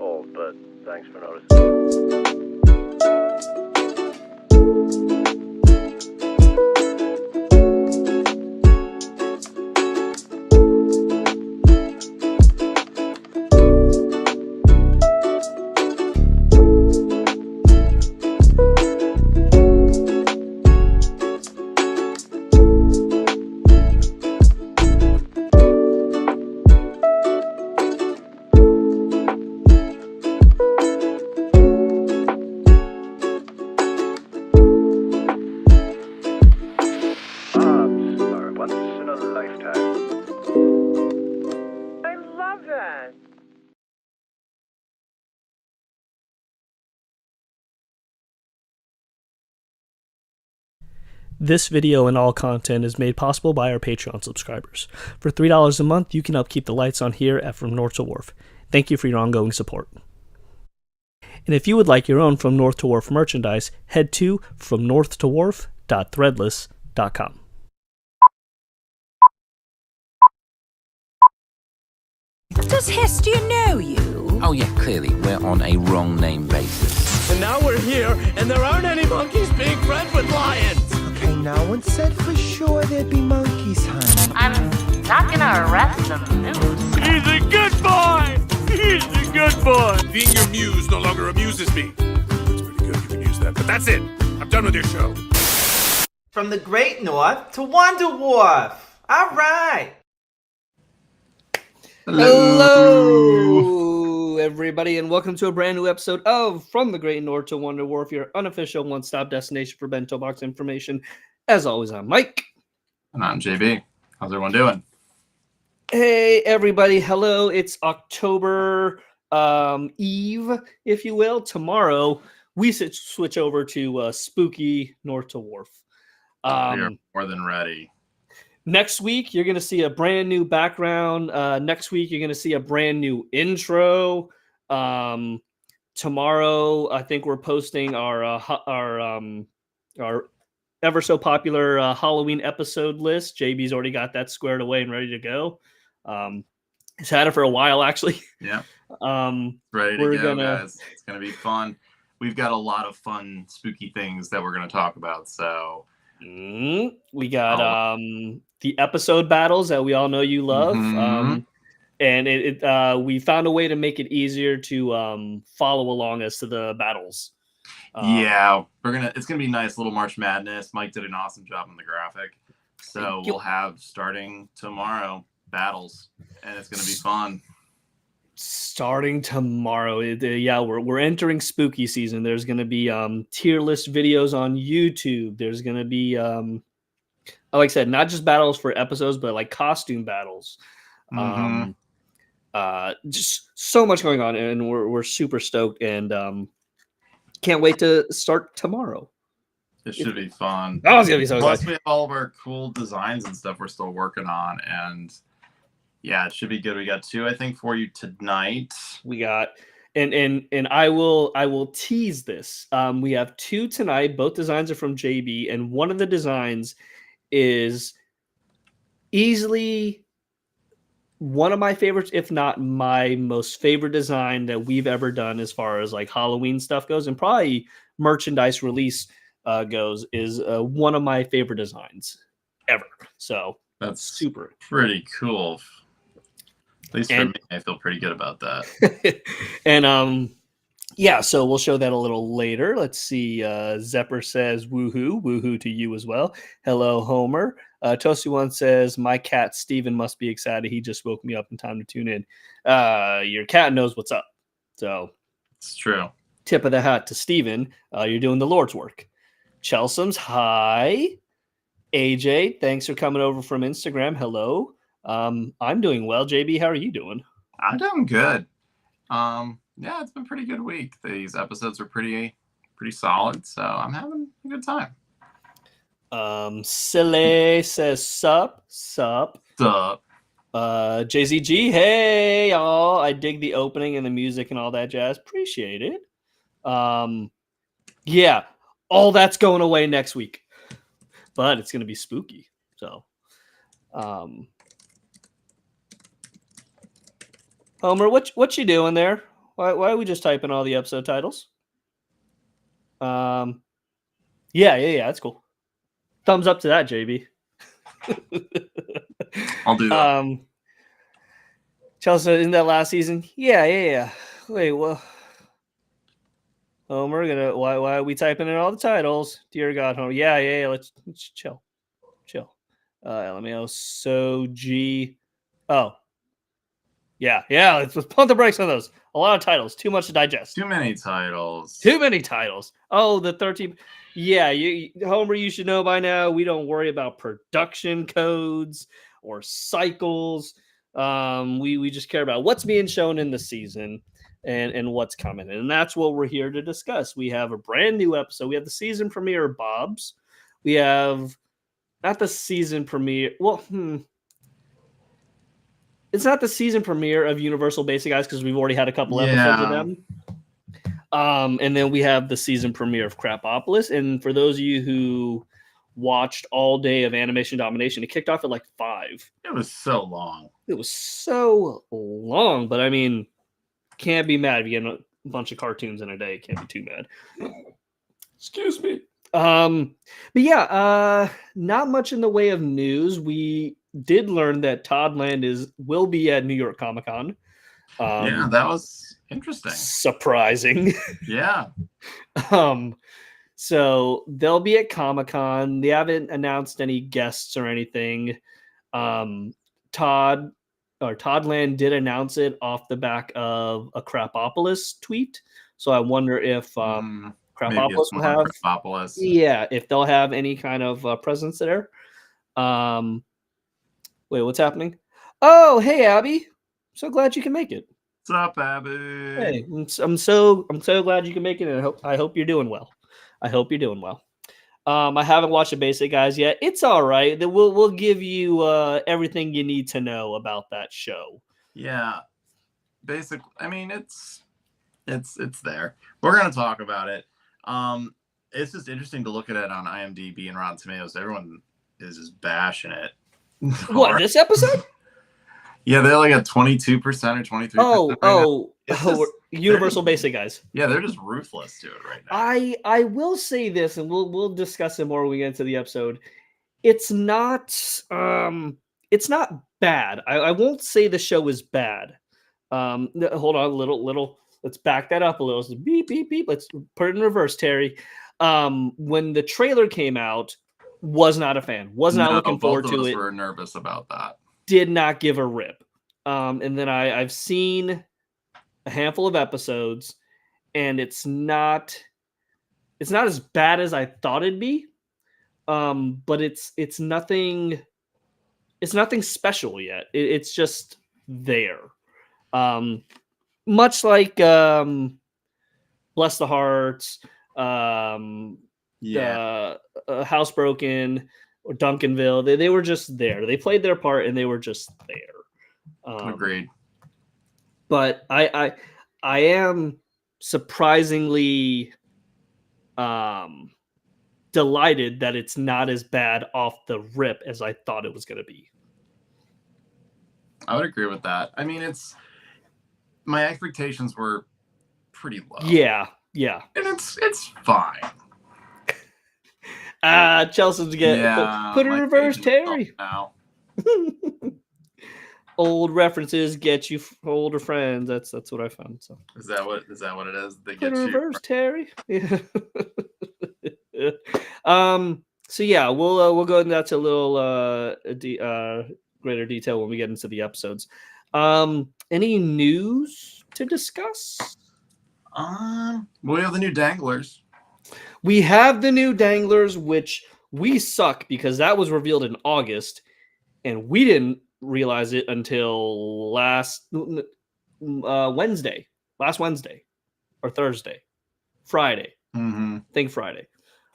cold, but thanks for noticing. Once in a lifetime. I love that. This video and all content is made possible by our Patreon subscribers. For $3 a month, you can help keep the lights on here at From North to Wharf. Thank you for your ongoing support. And if you would like your own From North to Wharf merchandise, head to fromnorthtowharf.threadless.com. Does Hestia know you? Oh yeah, clearly, we're on a wrong name basis. And now we're here, and there aren't any monkeys being friends with lions! Okay, no one said for sure there'd be monkeys, honey. I'm not gonna arrest the moose. He's a good boy! He's a good boy! Being your muse no longer amuses me. It's pretty good, you can use that. But that's it! I'm done with your show. From the Great North to Wonder Wharf! Alright! Hello, everybody, and welcome to a brand new episode of From the Great North to Wonder Wharf, your unofficial one-stop destination for bento box information. As always, I'm Mike. And I'm JB. How's everyone doing? Hey, everybody. Hello. It's October Eve, if you will. Tomorrow, we switch over to spooky North to Wharf. We are more than ready. Next week, you're going to see a brand new background. Next week, you're going to see a brand new intro. Tomorrow, I think we're posting our ever so popular Halloween episode list. JB's already got that squared away and ready to go. He's had it for a while, actually. Yeah. Ready to go, guys. It's going to be fun. We've got a lot of fun, spooky things that we're going to talk about. So we got the episode battles that we all know you love. And we found a way to make it easier to follow along as to the battles. Yeah, it's gonna be nice little March Madness. Mike did an awesome job on the graphic. So we'll have, starting tomorrow, battles, and it's gonna be fun. Starting tomorrow, we're entering spooky season. There's gonna be tier list videos on YouTube. There's gonna be like I said, not just battles for episodes, but like costume battles. Just so much going on, and we're super stoked, and can't wait to start tomorrow. It should be fun. Oh, it's gonna be so Plus, exciting. we have all of our cool designs and stuff we're still working on, and yeah, it should be good. We got 2, I think, for you tonight. We got, and I will tease this. We have 2 tonight. Both designs are from JB, and one of the designs is easily one of my favorites, if not my most favorite design that we've ever done as far as like Halloween stuff goes, and probably merchandise release goes, is one of my favorite designs ever. So that's super pretty cool. At least for me, I feel pretty good about that. And yeah, so we'll show that a little later. Let's see. Zepper says woohoo to you as well. Hello, Homer. Toasty One says, my cat Steven must be excited. He just woke me up in time to tune in. Your cat knows what's up. So it's true. Tip of the hat to Steven. You're doing the Lord's work. Chelsea's hi. AJ, thanks for coming over from Instagram. Hello. I'm doing well. JB, how are you doing? I'm doing good. Yeah, it's been a pretty good week. These episodes are pretty solid, so I'm having a good time. Silly says sup. JZG, hey y'all. I dig the opening and the music and all that jazz. Appreciate it. Yeah, all that's going away next week. But it's gonna be spooky. So Homer, what you doing there? Why are we just typing all the episode titles? Yeah, that's cool. Thumbs up to that, JB. I'll do that. Chelsea, isn't that last season? Yeah. Wait, well, Homer, why are we typing in all the titles? Dear God, Homer. Yeah. Let's chill. LMAO. So G. Oh. Yeah. Let's pump the brakes on those. A lot of titles. Too much to digest. Too many titles. Oh, the 13. Yeah, Homer, you should know by now, we don't worry about production codes or cycles. We just care about what's being shown in the season and what's coming. And that's what we're here to discuss. We have a brand new episode. We have the season premiere of Bob's. We have not the season premiere. Well, it's not the season premiere of Universal Basic Guys because we've already had a couple episodes of them. And then we have the season premiere of Crapopolis. And for those of you who watched all day of Animation Domination, it kicked off at like 5. It was so long. But I mean, can't be mad if you get a bunch of cartoons in a day. Can't be too mad. Excuse me. But yeah, not much in the way of news. We did learn that Todd Land will be at New York Comic Con. Yeah, that was interesting. Surprising. Yeah. So they'll be at Comic Con. They haven't announced any guests or anything. Todd Land did announce it off the back of a Crapopolis tweet. So I wonder if Crapopolis will have Crapopolis. Yeah, if they'll have any kind of presence there. Wait, what's happening? Oh, hey Abby. So glad you can make it. What's up, Abby? Hey, I'm so glad you can make it, and I hope you're doing well. I haven't watched the Basic Guys yet. It's all right. We'll give you everything you need to know about that show. Yeah, I mean, it's there. We're gonna talk about it. It's just interesting to look at it on IMDb and Rotten Tomatoes. Everyone is just bashing it. What, this episode? Yeah, they're like at 22% or 23%. Oh, Universal Basic Guys. Yeah, they're just ruthless to it right now. I will say this, and we'll discuss it more when we get into the episode. It's not bad. I won't say the show is bad. Hold on, a little. Let's back that up a little. So beep beep beep. Let's put it in reverse, Terry. When the trailer came out, was not a fan. Was not looking forward to it. We were nervous about that. Did not give a rip. And then I've seen a handful of episodes, and it's not as bad as I thought it'd be. But it's nothing special yet. It's just there. Much like Bless the Hearts, Housebroken, or Duncanville, they were just there. They played their part and they were just there. Agreed. But I am surprisingly delighted that it's not as bad off the rip as I thought it was going to be. I would agree with that. I mean, my expectations were pretty low. Yeah. And it's fine. Chelsea's put in reverse, Terry. Now. Old references get you older friends. That's what I found. So is that what it is? They put get in you reverse, Terry. Yeah. So yeah, we'll go into that to a little greater detail when we get into the episodes. Any news to discuss? We have the new Danglers. We have the new Danglers, which we suck because that was revealed in August, and we didn't realize it until last Wednesday or Thursday, Friday. Mm-hmm. I think Friday.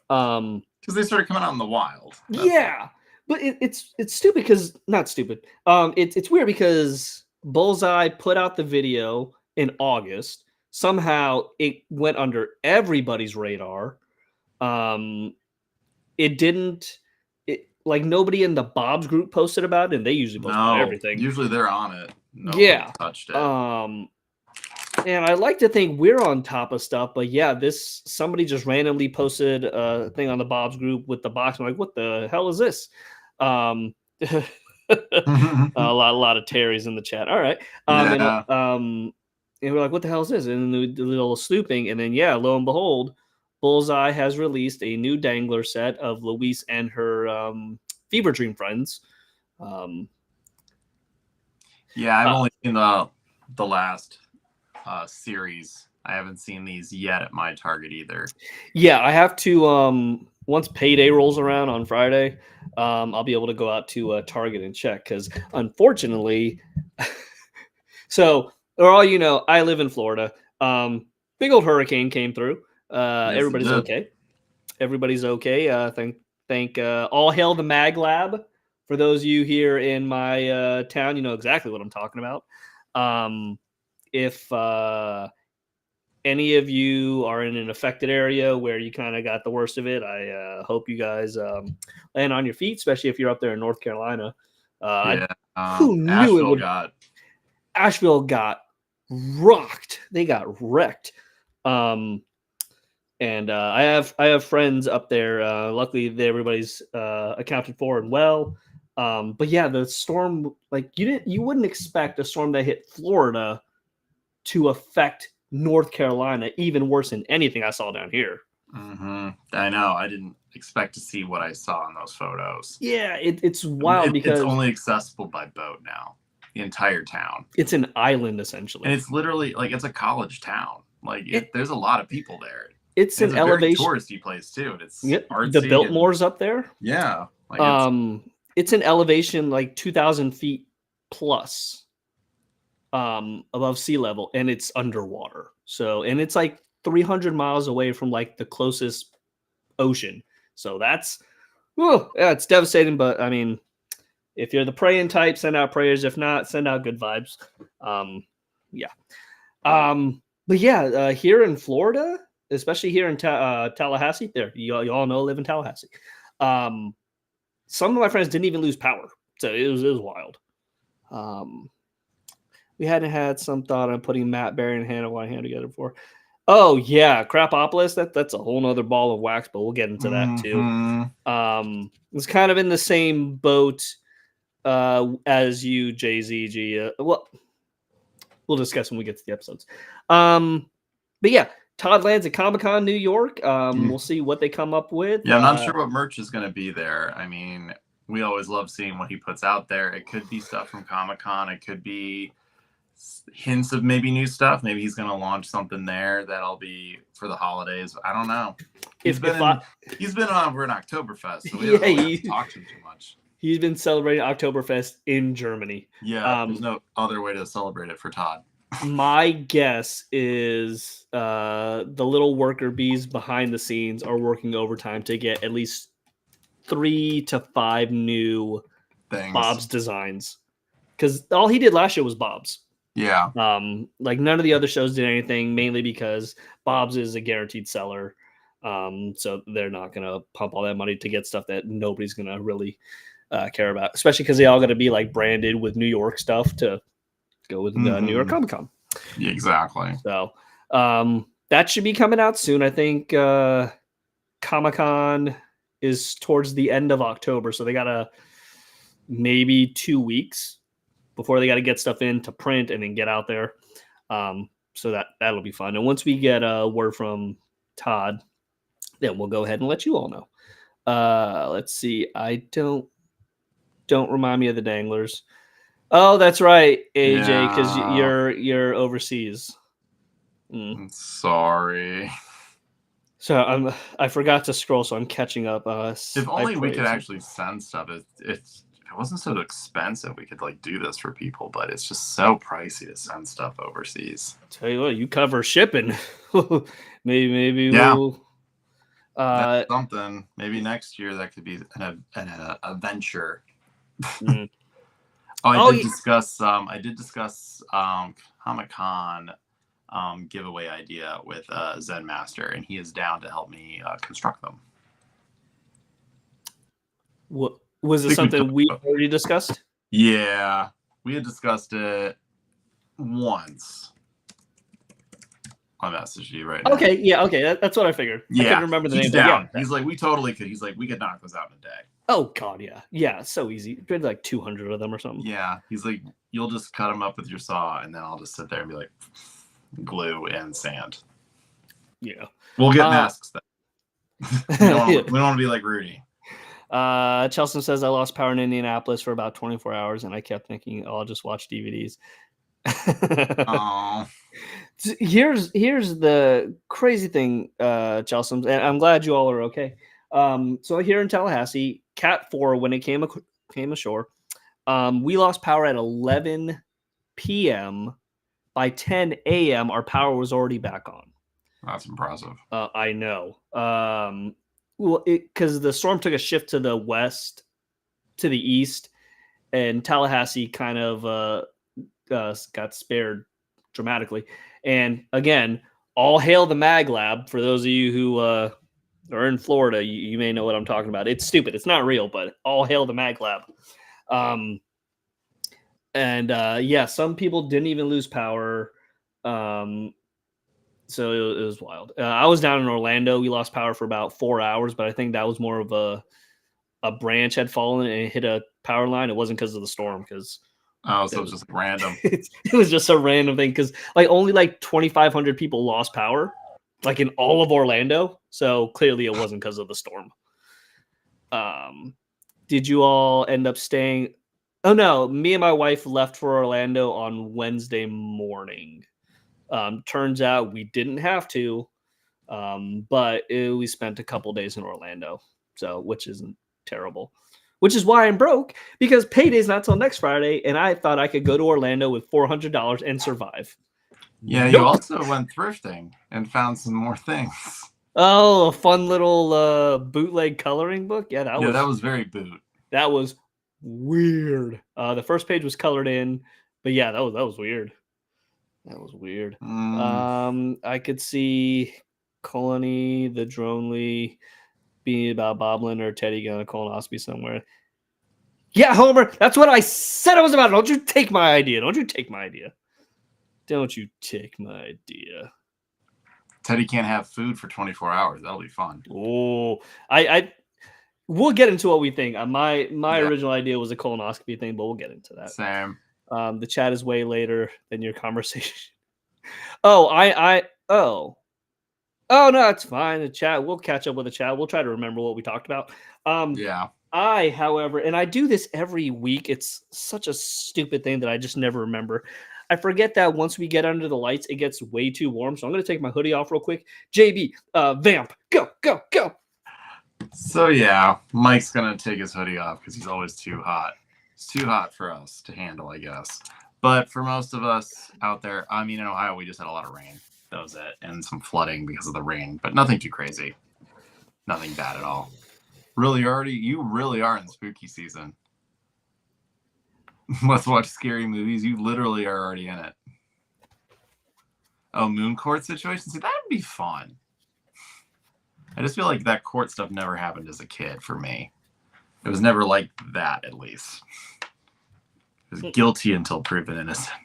Because they started coming out in the wild. Yeah, but it's stupid because not stupid. It's weird because Bullseye put out the video in August. Somehow it went under everybody's radar. It didn't. Like nobody in the Bob's group posted about it, and they usually post about everything. Usually they're on it. Nobody touched it. And I like to think we're on top of stuff, but yeah, somebody just randomly posted a thing on the Bob's group with the box. I'm like, what the hell is this? A lot of Terrys in the chat. All right, Yeah. and we're like, what the hell is this? And we did a little snooping, and then yeah, lo and behold, Bullseye has released a new dangler set of Luis and her Fever Dream friends. Yeah, I've only seen the last series. I haven't seen these yet at my Target either. Yeah, I have to once payday rolls around on Friday, I'll be able to go out to Target and check because unfortunately, so or all you know, I live in Florida. Big old hurricane came through. Yes, Everybody's it did. okay. Everybody's okay. Thank all hail the Mag Lab. For those of you here in my town, you know exactly what I'm talking about. If any of you are in an affected area where you kind of got the worst of it, I hope you guys land on your feet, especially if you're up there in North Carolina. Who knew it would? Asheville got rocked. They got wrecked. And I have friends up there. Luckily, everybody's accounted for and well. But yeah, the storm, like you wouldn't expect a storm that hit Florida to affect North Carolina even worse than anything I saw down here. Mm-hmm. I know. I didn't expect to see what I saw in those photos. Yeah, it's wild because it's only accessible by boat now. The entire town. It's an island essentially, and it's literally like it's a college town. Like there's a lot of people there. It's an elevation, very touristy place too. And it's artsy. The Biltmore's up there. Yeah. Like it's an elevation like 2,000 feet plus above sea level, and it's underwater. So, and it's like 300 miles away from like the closest ocean. So that's, yeah, it's devastating. But I mean, if you're the praying type, send out prayers. If not, send out good vibes. Yeah. But yeah, here in Florida, especially here in Tallahassee, there you all know, live in Tallahassee. Some of my friends didn't even lose power, so it was wild. We hadn't had some thought on putting Matt Berry and Hannah Whitehan together before. Oh yeah, Crapopolis. That's a whole nother ball of wax, but we'll get into that too. It's kind of in the same boat as you, JZG. Well, we'll discuss when we get to the episodes. But yeah, Todd lands at Comic-Con New York. We'll see what they come up with. Yeah, I'm not sure what merch is going to be there. I mean, we always love seeing what he puts out there. It could be stuff from Comic-Con. It could be hints of maybe new stuff. Maybe he's going to launch something there that'll be for the holidays. I don't know. He's been over in Oktoberfest, so we don't really have to talk to him too much. He's been celebrating Oktoberfest in Germany. Yeah, there's no other way to celebrate it for Todd. My guess is the little worker bees behind the scenes are working overtime to get at least 3 to 5 new Bob's designs. Because all he did last year was Bob's. Yeah. Like none of the other shows did anything, mainly because Bob's is a guaranteed seller. So they're not going to pump all that money to get stuff that nobody's going to really care about, especially because they all got to be like branded with New York stuff to go with the New York Comic-Con. Yeah, exactly. So that should be coming out soon. I think Comic-Con is towards the end of October, so they got maybe 2 weeks before they got to get stuff in to print and then get out there. So that'll be fun. And once we get a word from Todd, then we'll go ahead and let you all know. Let's see. I don't remind me of the danglers. Oh, that's right, AJ, because you're overseas. I'm sorry. So I forgot to scroll, so I'm catching up. If only we could actually send stuff. It wasn't so expensive. We could like do this for people, but it's just so pricey to send stuff overseas. Tell you what, you cover shipping. maybe we'll. That's something. Maybe next year that could be a venture. I did discuss Comic-Con giveaway idea with Zen Master, and he is down to help me construct them. What was it? Something we already discussed? Yeah, we had discussed it once. I'll message you right now. Okay, yeah, okay, that's what I figured. I couldn't remember the he's name. down. Yeah. He's like, we totally could. He's like, we could knock those out in a day. Oh God, yeah, so easy. Did like 200 of them or something. Yeah, he's like, you'll just cut them up with your saw, and then I'll just sit there and be like, glue and sand. Yeah, we'll get masks then. we don't want to be like Rudy. Chelsea says I lost power in Indianapolis for about 24 hours, and I kept thinking, oh, I'll just watch DVDs. Oh. Here's the crazy thing, Chelsea, and I'm glad you all are okay. So here in Tallahassee, Cat 4, when it came ashore, we lost power at 11 p.m. By 10 a.m., our power was already back on. That's impressive. I know. Well, because the storm took a shift to the west, to the east, and Tallahassee kind of got spared dramatically. And again, all hail the Mag Lab. For those of you who are in Florida, you may know what I'm talking about. It's stupid. It's not real, but all hail the Mag Lab. Yeah, some people didn't even lose power. So it was wild. I was down in Orlando. We lost power for about 4 hours, but I think that was more of a branch had fallen and hit a power line. It wasn't because of the storm, because so it was just random. It was just a random thing, because only 2,500 people lost power, in all of Orlando. So clearly it wasn't because of the storm. Did you all end up staying? Oh no, me and my wife left for Orlando on Wednesday morning. Turns out we didn't have to, but we spent a couple days in Orlando, which isn't terrible. Which is why I'm broke, because payday's not till next Friday, and I thought I could go to Orlando with $400 and survive. Yeah, you also went thrifting and found some more things. Oh, a fun little bootleg coloring book. Yeah, that was very boot. That was weird. The first page was colored in, but yeah, that was weird. That was weird. I could see Colony, the Dronely, being about Boblin or Teddy going to colonoscopy somewhere. Yeah, Homer, that's what I said it was about. Don't you take my idea. Don't you take my idea. Teddy can't have food for 24 hours. That'll be fun. Oh, we'll get into what we think. My original idea was a colonoscopy thing, but we'll get into that. Same. The chat is way later than your conversation. Oh, no, it's fine. The chat, we'll catch up with the chat. We'll try to remember what we talked about. However, and I do this every week. It's such a stupid thing that I just never remember. I forget that once we get under the lights, it gets way too warm. So I'm going to take my hoodie off real quick. JB, vamp, go. So yeah, Mike's going to take his hoodie off because he's always too hot. It's too hot for us to handle, I guess. But for most of us out there, in Ohio, we just had a lot of rain. That was it. And some flooding because of the rain, but nothing too crazy. Nothing bad at all. You really are in spooky season. Let's watch scary movies. You literally are already in it. Oh, moon court situation? See, that would be fun. I just feel like that court stuff never happened as a kid for me. It was never like that, at least. It was guilty until proven innocent.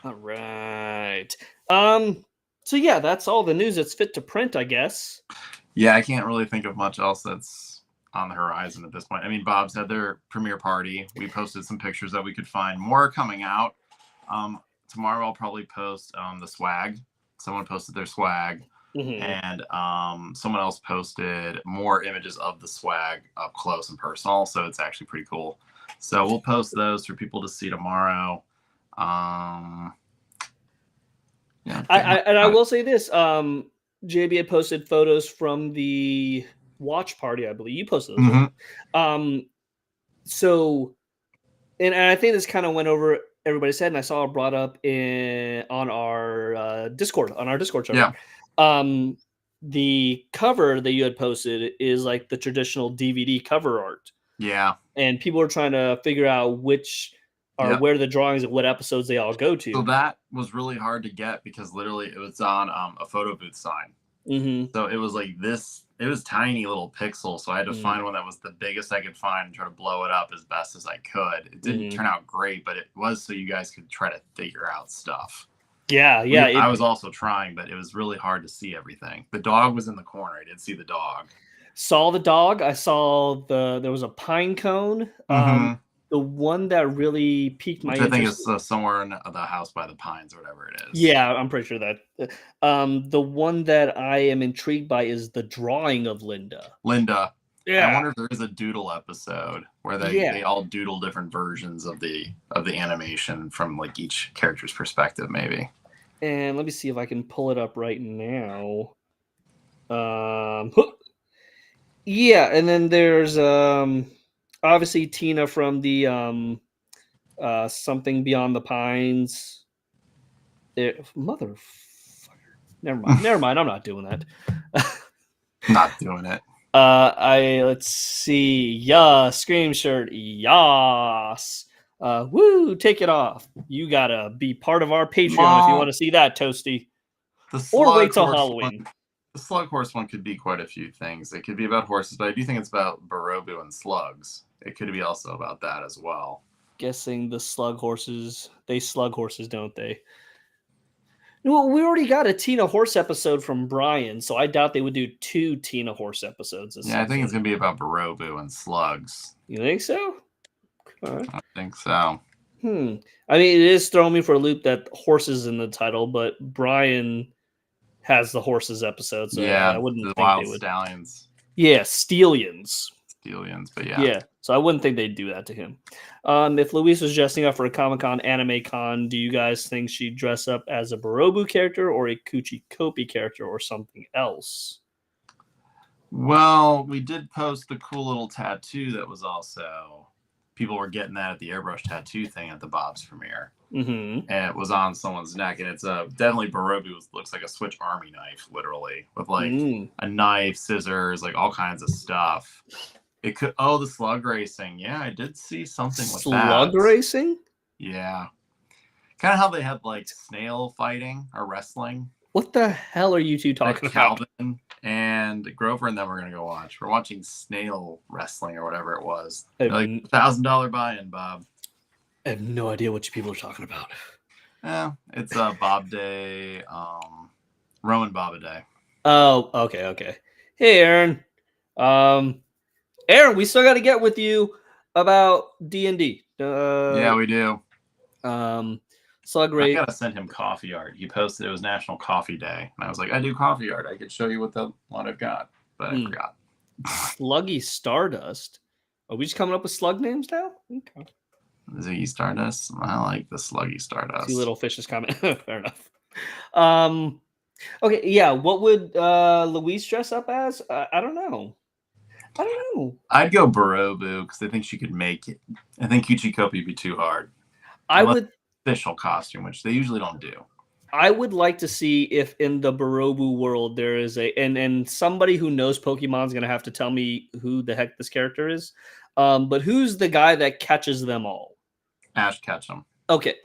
All right. So yeah, that's all the news that's fit to print, I guess. Yeah, I can't really think of much else that's on the horizon at this point. Bob's had their premiere party. We posted some pictures that we could find. More are coming out. Tomorrow I'll probably post the swag. Someone posted their swag. Mm-hmm. And someone else posted more images of the swag up close and personal. So it's actually pretty cool. So we'll post those for people to see tomorrow. Yeah. I will say this. JB had posted photos from the watch party, I believe. You posted those. Mm-hmm. So, and I think this kind of went over everybody's head, and I saw it brought up on our Discord server. Yeah. The cover that you had posted is like the traditional DVD cover art. Yeah. And people are trying to figure out which are where the drawings of what episodes they all go to. So that was really hard to get because literally it was on a photo booth sign. Mm-hmm. So it was like this. It was tiny little pixels. So I had to find one that was the biggest I could find and try to blow it up as best as I could. It didn't turn out great, but it was so you guys could try to figure out stuff. Yeah, yeah. I was also trying, but it was really hard to see everything. The dog was in the corner. I did see the dog. Saw the dog. I saw there was a pine cone. The one that really piqued my Which I think interest. is somewhere in the house by the pines or whatever it is. Yeah, I'm pretty sure that. The one that I am intrigued by is the drawing of Linda. Linda. Yeah. I wonder if there is a doodle episode where they all doodle different versions of the animation from like each character's perspective, maybe. And let me see if I can pull it up right now. Yeah, and then there's obviously Tina from the Something Beyond the Pines. There, motherfucker. Never mind. I'm not doing that. Not doing it. Let's see. Yeah, Scream shirt. Yas. Woo, take it off. You gotta be part of our Patreon if you want to see that, Toasty. Or wait till Halloween. The slug horse one could be quite a few things. It could be about horses, but I do think it's about Barobu and slugs. It could be also about that as well. Guessing the slug horses. They slug horses, don't they? Well, we already got a Tina Horse episode from Brian, so I doubt they would do 2 Tina Horse episodes. Yeah, I think it's going to be about Barobu and slugs. You think so? Okay. I think so. I mean, it is throwing me for a loop that horses in the title, but Brian has the horses episode, so yeah, I wouldn't the think wild they would. stallions. Yeah, Steelians. But yeah. Yeah, so I wouldn't think they'd do that to him. If Louise was dressing up for a Comic-Con, Anime Con, do you guys think she'd dress up as a Barobu character or a Kuchi Kopi character or something else? Well, we did post the cool little tattoo that was also... People were getting that at the airbrush tattoo thing at the Bob's premiere. Mm-hmm. And it was on someone's neck, and it's definitely Barobu. Looks like a Switch Army knife, literally, with like a knife, scissors, like all kinds of stuff. It could. Oh, the slug racing. Yeah, I did see something with that. Slug racing? Yeah, kind of how they had like snail fighting or wrestling. What the hell are you two talking about? Calvin and Grover and them we're gonna go watch. We're watching snail wrestling or whatever it was. Like $1,000 buy-in, Bob. I have no idea what you people are talking about. Yeah, it's Bob Day, Roman Baba Day. Oh, okay. Hey, Aaron. Aaron, we still got to get with you about D&D. Yeah, we do. Slug Raid. I gotta send him coffee art. He posted it was National Coffee Day, and I was like, I do coffee art. I could show you what I've got, but I forgot. Sluggy Stardust. Are we just coming up with slug names now? Okay. Ziggy Stardust. I like the Sluggy Stardust. Two little fishes comment. Fair enough. Okay, yeah. What would Louise dress up as? I don't know. I'd go Barobu because I think she could make it. I think Kuchikopi would be too hard. I would official costume, which they usually don't do. I would like to see if in the Barobu world there is and somebody who knows Pokemon is going to have to tell me who the heck this character is. But who's the guy that catches them all? Ash Ketchum. Okay.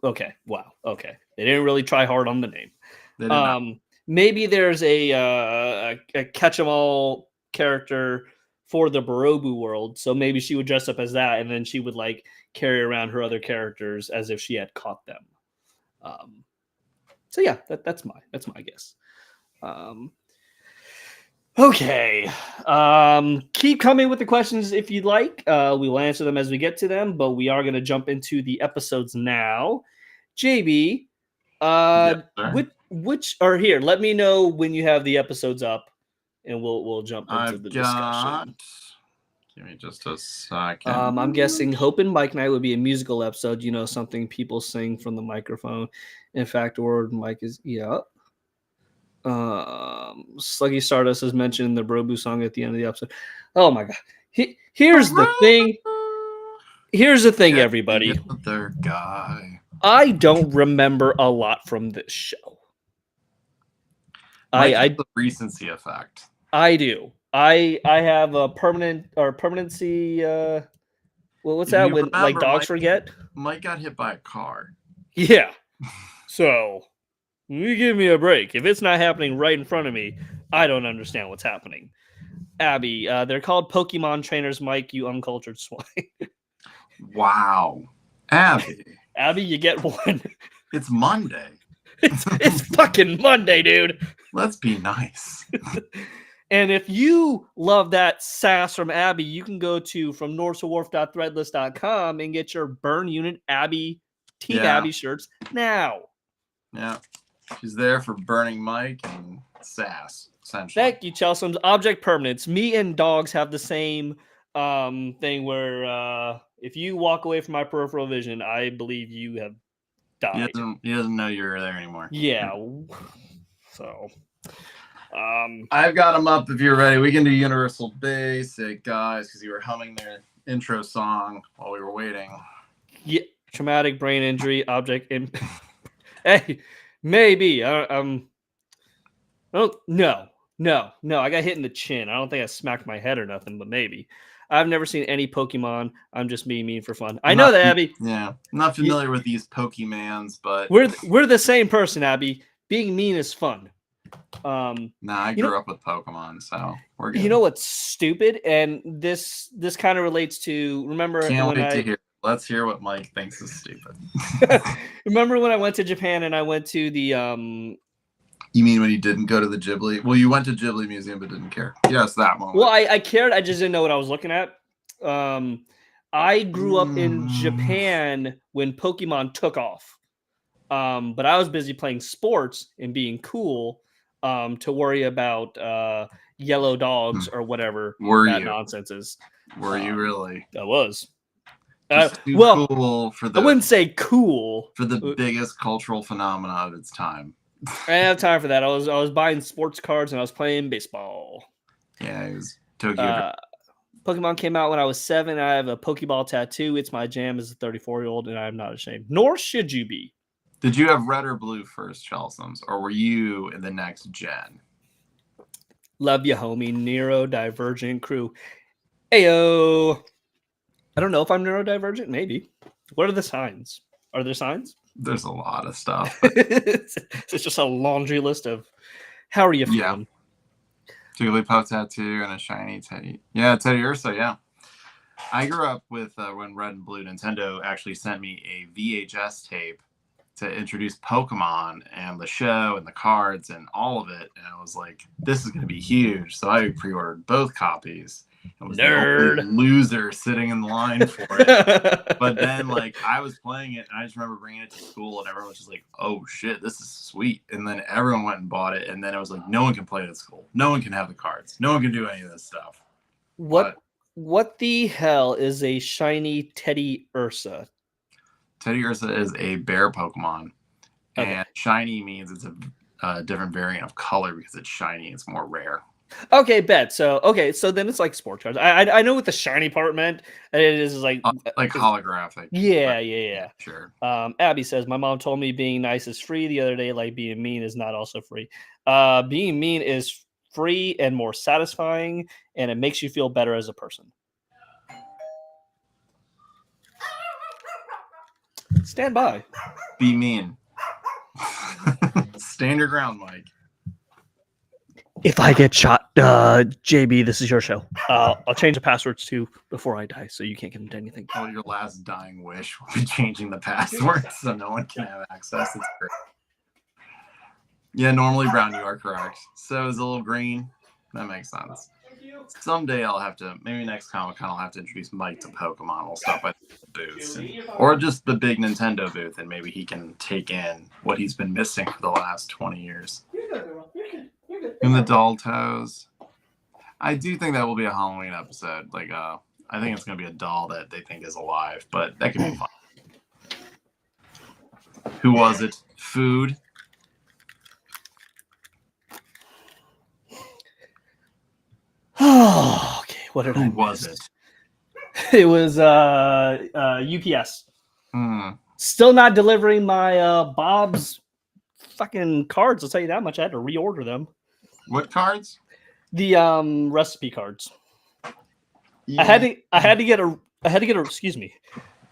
Wow. Okay. They didn't really try hard on the name. They did not. Maybe there's a catch 'em all character for the Barobu world. So maybe she would dress up as that, and then she would like carry around her other characters as if she had caught them. So yeah, that's my guess. Okay. Keep coming with the questions if you'd like. We will answer them as we get to them, but we are going to jump into the episodes now. JB, which are here? Let me know when you have the episodes up, and we'll jump into the discussion. Give me just a second. I'm guessing Hope and Mike Night would be a musical episode. You know, something people sing from the microphone. In fact, word Mike is Sluggy Stardust is mentioned in the Barobu song at the end of the episode. Oh my god! Here's the thing. Here's the thing, everybody. Other guy. I don't remember a lot from this show. I the recency effect. I do. I have a permanency. What's that? When like dogs forget. Mike got hit by a car. Yeah. So, you give me a break. If it's not happening right in front of me, I don't understand what's happening. Abby, they're called Pokemon trainers, Mike, you uncultured swine. Wow. Abby. Abby, you get one. It's Monday. It's fucking Monday, dude. Let's be nice. And if you love that sass from Abby, you can go to fromnorthtowarf.threadless.com and get your Burn Unit Abby Team Yeah. Abby shirts now. Yeah. She's there for burning Mike and sass, essentially. Thank you, Chelsea's Object Permanence. Me and dogs have the same thing where if you walk away from my peripheral vision, I believe you have died. He doesn't know you're there anymore. Yeah. So I've got them up if you're ready. We can do Universal Basic, guys, because you were humming their intro song while we were waiting. yeah, traumatic brain injury, object hey, maybe. I don't no. I got hit in the chin. I don't think I smacked my head or nothing, but maybe. I've never seen any Pokemon. I'm just being mean for fun. I know that, Abby. Yeah. I'm not familiar with these Pokemans, but We're the same person, Abby. Being mean is fun. I grew up with Pokemon, so we're good. You know what's stupid? And this kind of relates to remember Can't when wait to hear. Let's hear what Mike thinks is stupid. remember when I went to Japan and I went to the You mean when you didn't go to the Ghibli? Well, you went to Ghibli Museum but didn't care. Yes, that moment. Well, I cared. I just didn't know what I was looking at. I grew up in Japan when Pokemon took off. But I was busy playing sports and being cool to worry about yellow dogs or whatever nonsense is. Were you really? I was. Cool for I wouldn't say cool. For the biggest cultural phenomena of its time. I didn't have time for that. I was buying sports cards and I was playing baseball. Yeah, it was Tokyo. Pokemon came out when I was 7. I have a Pokeball tattoo. It's my jam as a 34-year-old, and I'm not ashamed. Nor should you be. Did you have red or blue first, Chelseams, or were you in the next gen? Love you, homie. Neurodivergent crew. Ayo. I don't know if I'm neurodivergent. Maybe. What are the signs? Are there signs? There's a lot of stuff. It's just a laundry list of how are you feeling? Jigglypuff tattoo and a shiny Teddy. Yeah, Teddy Ursa, yeah. I grew up with when Red and Blue Nintendo actually sent me a VHS tape to introduce Pokemon and the show and the cards and all of it. And I was like, this is going to be huge. So I pre-ordered both copies. I was the only loser sitting in the line for it. But then, like, I was playing it, and I just remember bringing it to school, and everyone was just like, oh, shit, this is sweet. And then everyone went and bought it, and then it was like, no one can play it at school. No one can have the cards. No one can do any of this stuff. What the hell is a shiny Teddy Ursa? Teddy Ursa is a bear Pokemon. Okay. And shiny means it's a different variant of color because it's shiny. It's more rare. Okay, bet. So then it's like sports cards. I know what the shiny part meant. It is like holographic. Yeah. Sure. Abby says my mom told me being nice is free the other day. Like being mean is not also free. Being mean is free and more satisfying, and it makes you feel better as a person. Stand by. Be mean. Stand your ground, Mike. If I get shot, JB, this is your show. I'll change the passwords too before I die, so you can't get into anything. Oh, your last dying wish will be changing the passwords so no one can have access. It's great. Yeah, normally brown, you are correct. So is a little green. That makes sense. Someday I'll have to, maybe next Comic-Con I'll have to introduce Mike to Pokemon. We'll stop by the booth. Or just the big Nintendo booth, and maybe he can take in what he's been missing for the last 20 years. In the doll toes. I do think that will be a Halloween episode. Like, I think it's going to be a doll that they think is alive, but that could be fun. Who was it? Food? Oh, okay. What did I miss? Who was it? It was UPS. Still not delivering my Bob's fucking cards. I'll tell you that much. I had to reorder them. What cards? The recipe cards. Yeah. I had to get a excuse me.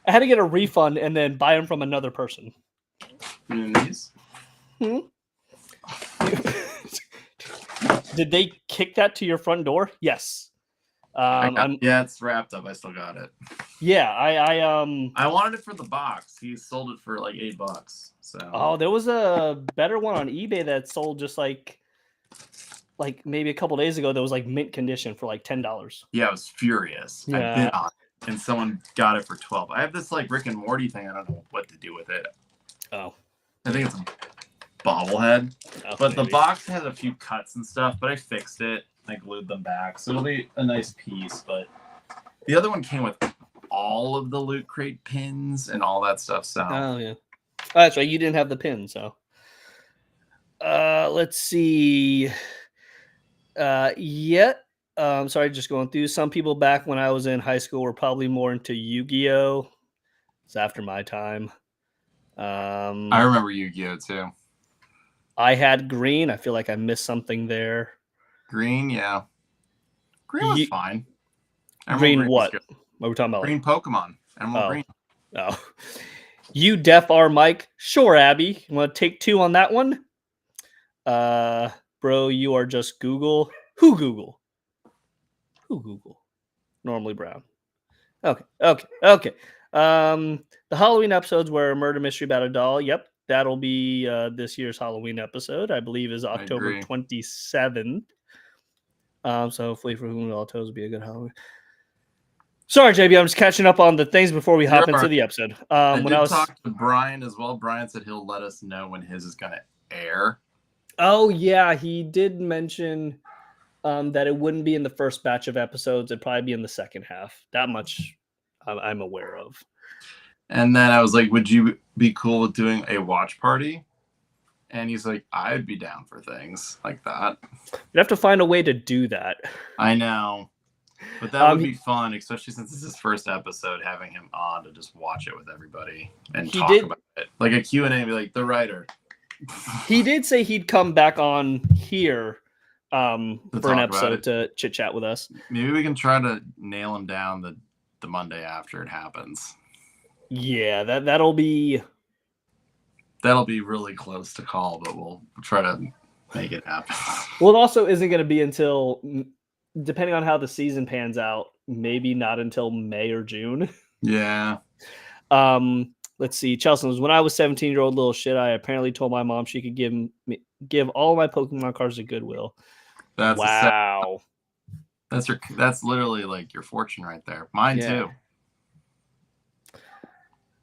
I had to get a refund and then buy them from another person. These? Did they kick that to your front door? Yes. Yeah, it's wrapped up. I still got it. Yeah, I wanted it for the box. He sold it for like $8. So oh, there was a better one on eBay that sold just like maybe a couple days ago that was like mint condition for like $10. yeah, I was furious. I Yeah. bid on it, and someone got it for 12. I have this like Rick and Morty thing. I don't know what to do with it. Oh. I think it's a bobblehead, but the maybe. box has a few cuts and stuff. But I fixed it. I glued them back, so it'll be a nice piece. But the other one came with all of the Loot Crate pins and all that stuff. So Oh yeah. Oh, that's right. You didn't have the pin, so let's see. Sorry, just going through. Some people back when I was in high school were probably more into Yu-Gi-Oh! It's after my time. I remember Yu-Gi-Oh too. I had green. I feel like I missed something there. Green, yeah. Green was fine. Green what? What are we talking about? Green Pokemon. Emerald Green. Oh. You def R Mike. Sure, Abby. You want to take 2 on that one? Bro, you are just Google. Who Google? Who Google? Normally Brown. Okay. The Halloween episodes were a murder mystery about a doll. Yep. That'll be this year's Halloween episode. I believe is October 27th. So hopefully for whom all toes will be a good Halloween. Sorry, JB, I'm just catching up on the things before we hop into the episode. I talked to Brian as well. Brian said he'll let us know when his is going to air. Oh, yeah. He did mention that it wouldn't be in the first batch of episodes. It'd probably be in the second half. That much I'm aware of. And then I was like, would you be cool with doing a watch party? And he's like, I'd be down for things like that. You'd have to find a way to do that. I know. But that would be fun, especially since it's his first episode, having him on to just watch it with everybody and talk about it. Like a Q&A and be like, the writer. He did say he'd come back on here for an episode to chit-chat with us. Maybe we can try to nail him down the Monday after it happens. Yeah, that'll be really close to call, but we'll try to make it happen. Well, it also isn't going to be until, depending on how the season pans out, maybe not until May or June. Yeah. Let's see. Chelsea was, when I was 17-year-old little shit, I apparently told my mom she could give all my Pokemon cards to Goodwill. Wow. That's literally like your fortune right there. Mine too.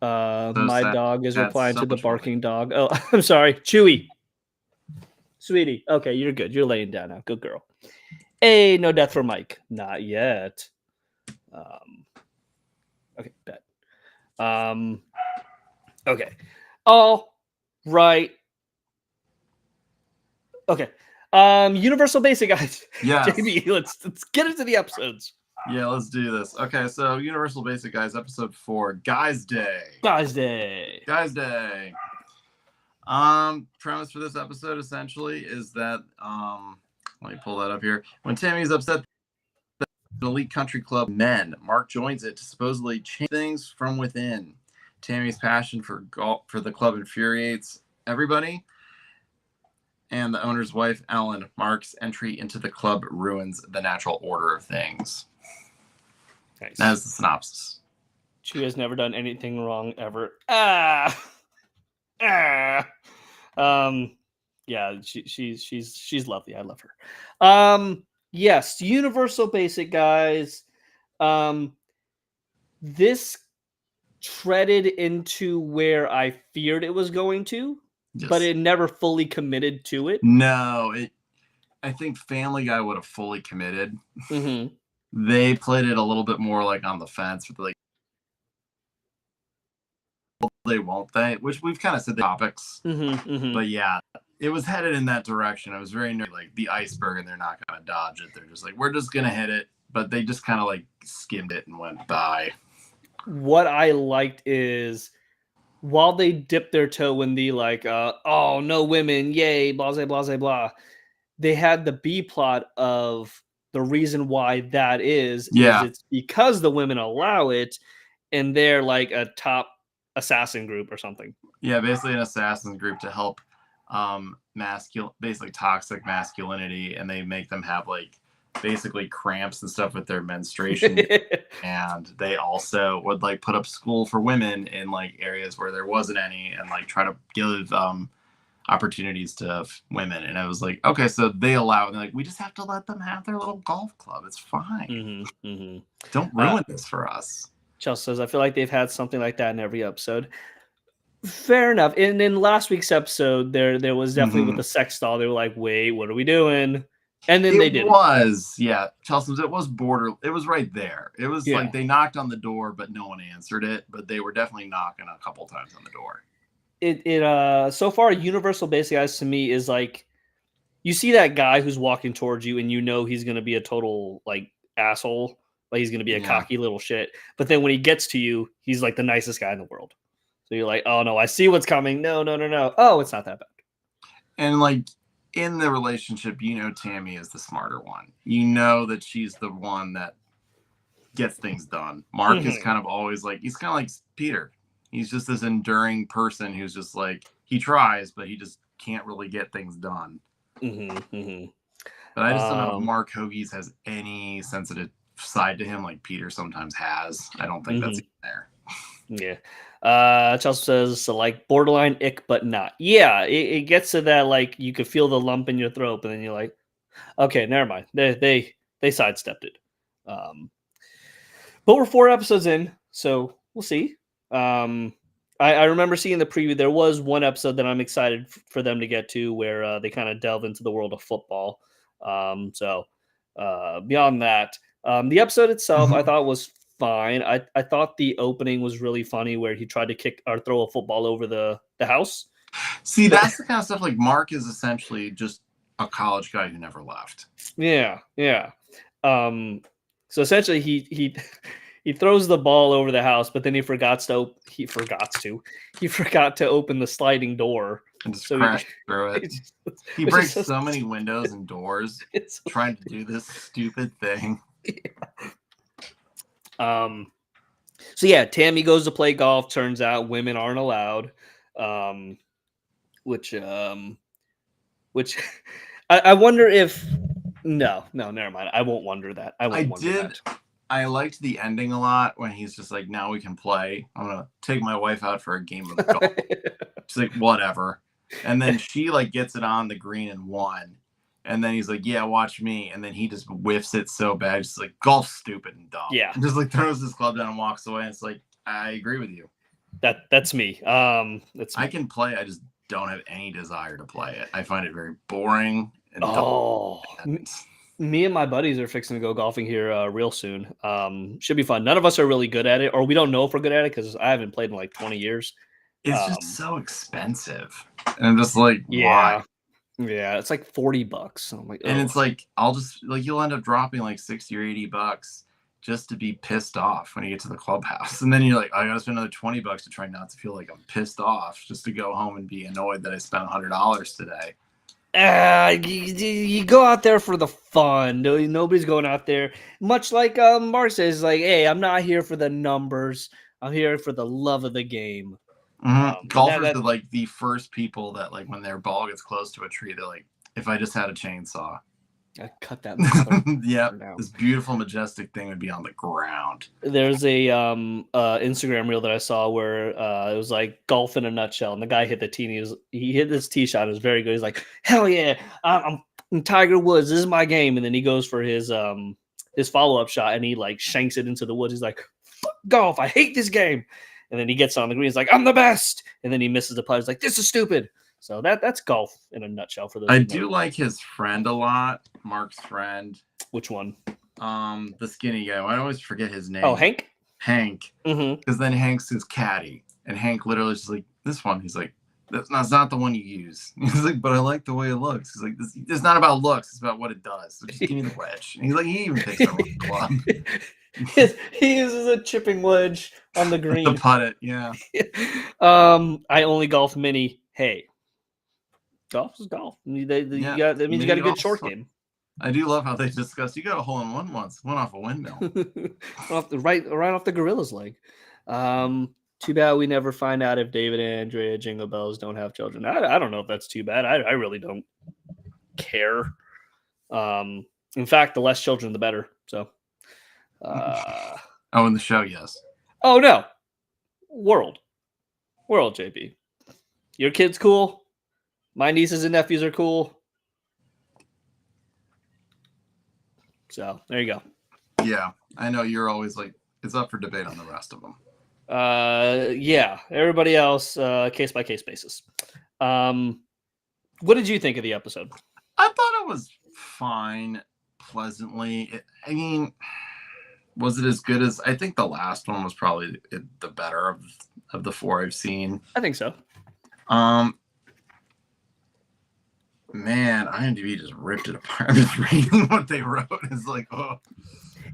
My dog is replying to the barking dog. Oh, I'm sorry. Chewy. Sweetie. Okay, you're good. You're laying down now. Good girl. Hey, no death for Mike. Not yet. Okay, bet. Okay. All right. Okay. Universal Basic, guys. Yeah. JB, let's get into the episodes. Yeah, let's do this. Okay, so Universal Basic Guys, episode 4, Guys Day. Guys Day. Premise for this episode essentially is that let me pull that up here. When Tammy's upset that an elite country club men, Mark joins it to supposedly change things from within. Tammy's passion for the club infuriates everybody. And the owner's wife, Ellen, Mark's entry into the club ruins the natural order of things. Nice. That is the synopsis. She has never done anything wrong ever. Yeah, she's lovely. I love her. Yes, Universal Basic Guys. This treaded into where I feared it was going to, but it never fully committed to it. No, I think Family Guy would have fully committed. Mm-hmm. They played it a little bit more like on the fence with like, they won't they, which we've kind of said the topics. But yeah, it was headed in that direction. I was very nervous, like the iceberg, and they're not going to dodge it. They're just like, we're just going to hit it. But they just kind of like skimmed it and went by. What I liked is while they dipped their toe in the like, oh, no women, yay, blah, blah, blah, blah, they had the B plot of the reason why that is it's because the women allow it, and they're like a top assassin group or something. Yeah, basically an assassin group to help basically toxic masculinity, and they make them have like basically cramps and stuff with their menstruation. And they also would like put up school for women in like areas where there wasn't any, and like try to give opportunities to women. And I was like, okay, so they allow it. And like, we just have to let them have their little golf club. It's fine. Don't ruin this for us. Chelsea says, I feel like they've had something like that in every episode. Fair enough. And in last week's episode, there was definitely with the sex doll. They were like, wait, what are we doing? And then they did. It was it was right there. It was like they knocked on the door, but no one answered it. But they were definitely knocking a couple times on the door. So far, universal basic eyes to me is like, you see that guy who's walking towards you and you know he's going to be a total like asshole. Like he's going to be a cocky little shit. But then when he gets to you, he's like the nicest guy in the world. So you're like, oh no, I see what's coming. No. Oh, it's not that bad. And like in the relationship, you know, Tammy is the smarter one. You know that she's the one that gets things done. Mark is kind of always like, he's kind of like Peter. He's just this enduring person who's just like, he tries, but he just can't really get things done. But I just don't know if Mark Hoagies has any sensitive side to him like Peter sometimes has. I don't think that's there. Chelsea says, so like borderline ick, but not. Yeah, it gets to that, like you could feel the lump in your throat, but then you're like, okay, never mind. They sidestepped it. But we're 4 episodes in, so we'll see. I remember seeing the preview. There was one episode that I'm excited for them to get to where they kind of delve into the world of football. So beyond that, the episode itself I thought was fine. I thought the opening was really funny where he tried to kick or throw a football over the house. See, that's the kind of stuff like Mark is essentially just a college guy who never left. Yeah. So essentially he throws the ball over the house, but then he forgot to open the sliding door and just crashed through it. He breaks so many windows and doors trying to do this stupid thing. So yeah, Tammy goes to play golf. Turns out women aren't allowed. Which I wonder if no, never mind. I won't wonder that. I liked the ending a lot when he's just like, now we can play. I'm gonna take my wife out for a game of golf. She's like, whatever. And then she like gets it on the green and won. And then he's like, yeah, watch me. And then he just whiffs it so bad. Just like, golf's stupid and dumb. Yeah. And just like throws his club down and walks away. And it's like, I agree with you. That's me. I can play. I just don't have any desire to play it. I find it very boring. And me and my buddies are fixing to go golfing here real soon. Should be fun. None of us are really good at it, or we don't know if we're good at it because I haven't played in like 20 years. It's just so expensive. And I'm just like, why? Yeah, it's like $40. So I'm like, and it's like, I'll just like, you'll end up dropping like $60 or $80 just to be pissed off when you get to the clubhouse. And then you're like, I gotta spend another $20 to try not to feel like I'm pissed off, just to go home and be annoyed that I spent $100 today. You go out there for the fun. Nobody's going out there. Much like Mark says, like, hey, I'm not here for the numbers. I'm here for the love of the game. Golfers are like the first people that like when their ball gets close to a tree, they're like, if I just had a chainsaw, I cut that. Yeah, this beautiful, majestic thing would be on the ground. There's a Instagram reel that I saw where it was like golf in a nutshell, and the guy hit the tee. And he hit this tee shot. It was very good. He's like, hell yeah, I'm Tiger Woods. This is my game. And then he goes for his follow up shot, and he like shanks it into the woods. He's like, fuck golf. I hate this game. And then he gets on the green. He's like, I'm the best. And then he misses the putt. He's like, this is stupid. So that's golf in a nutshell for those. I do like his friend a lot, Mark's friend. Which one? The skinny guy. I always forget his name. Oh, Hank? Hank. Because then Hank's his caddy. And Hank literally is just like, this one. He's like, that's not the one you use. He's like, but I like the way it looks. He's like, it's not about looks. It's about what it does. So just give me the wedge. And he's like, he even thinks I want the club. He uses a chipping wedge on the green. To putt it, yeah. I only golf mini. Hey, golf is golf. You got a good short game. I do love how they discuss. You got a hole in one once, one off a windmill, right off the gorilla's leg. Too bad we never find out if David and Andrea Jingle Bells don't have children. I don't know if that's too bad. I really don't care. In fact, the less children, the better. So, Oh, in the show, yes. oh no, world, JP. Your kid's cool. My nieces and nephews are cool. So there you go. Yeah, I know you're always like, it's up for debate on the rest of them. Yeah, everybody else, case by case basis. What did you think of the episode? I thought it was fine, pleasantly. I mean, was it as good as, I think the last one was probably the better of the four I've seen. I think so. Man, IMDb just ripped it apart. I'm just reading what they wrote. It's like, oh.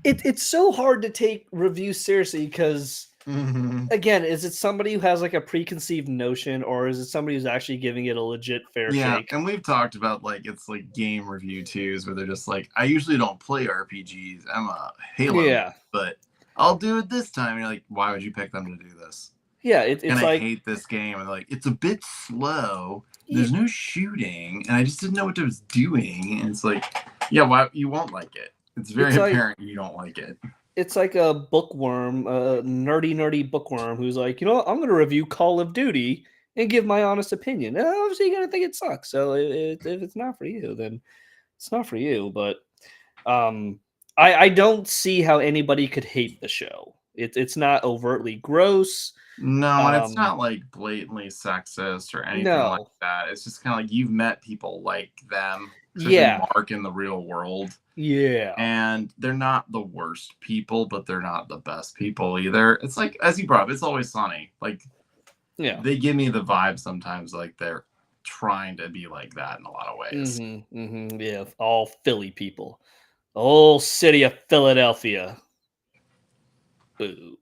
It's so hard to take reviews seriously because, again, is it somebody who has like a preconceived notion, or is it somebody who's actually giving it a legit fair shake? And we've talked about like it's like game review twos where they're just like, I usually don't play RPGs. I'm a Halo, but I'll do it this time. And you're like, why would you pick them to do this? Yeah, it's and like, I hate this game. And like, it's a bit slow. There's no shooting, and I just didn't know what it was doing. And it's like, yeah, why you won't like it? It's very apparent you don't like it. It's like a bookworm, a nerdy bookworm who's like, you know what? I'm going to review Call of Duty and give my honest opinion. And obviously, you're going to think it sucks. So if it's not for you, then it's not for you. But I don't see how anybody could hate the show. It's not overtly gross. No, and it's not like blatantly sexist or anything like that. It's just kind of like you've met people like them. Mark in the real world. Yeah. And they're not the worst people, but they're not the best people either. It's like, as you brought up, It's Always Sunny. Like, they give me the vibe sometimes like they're trying to be like that in a lot of ways. Yeah, all Philly people. The whole city of Philadelphia. Boo.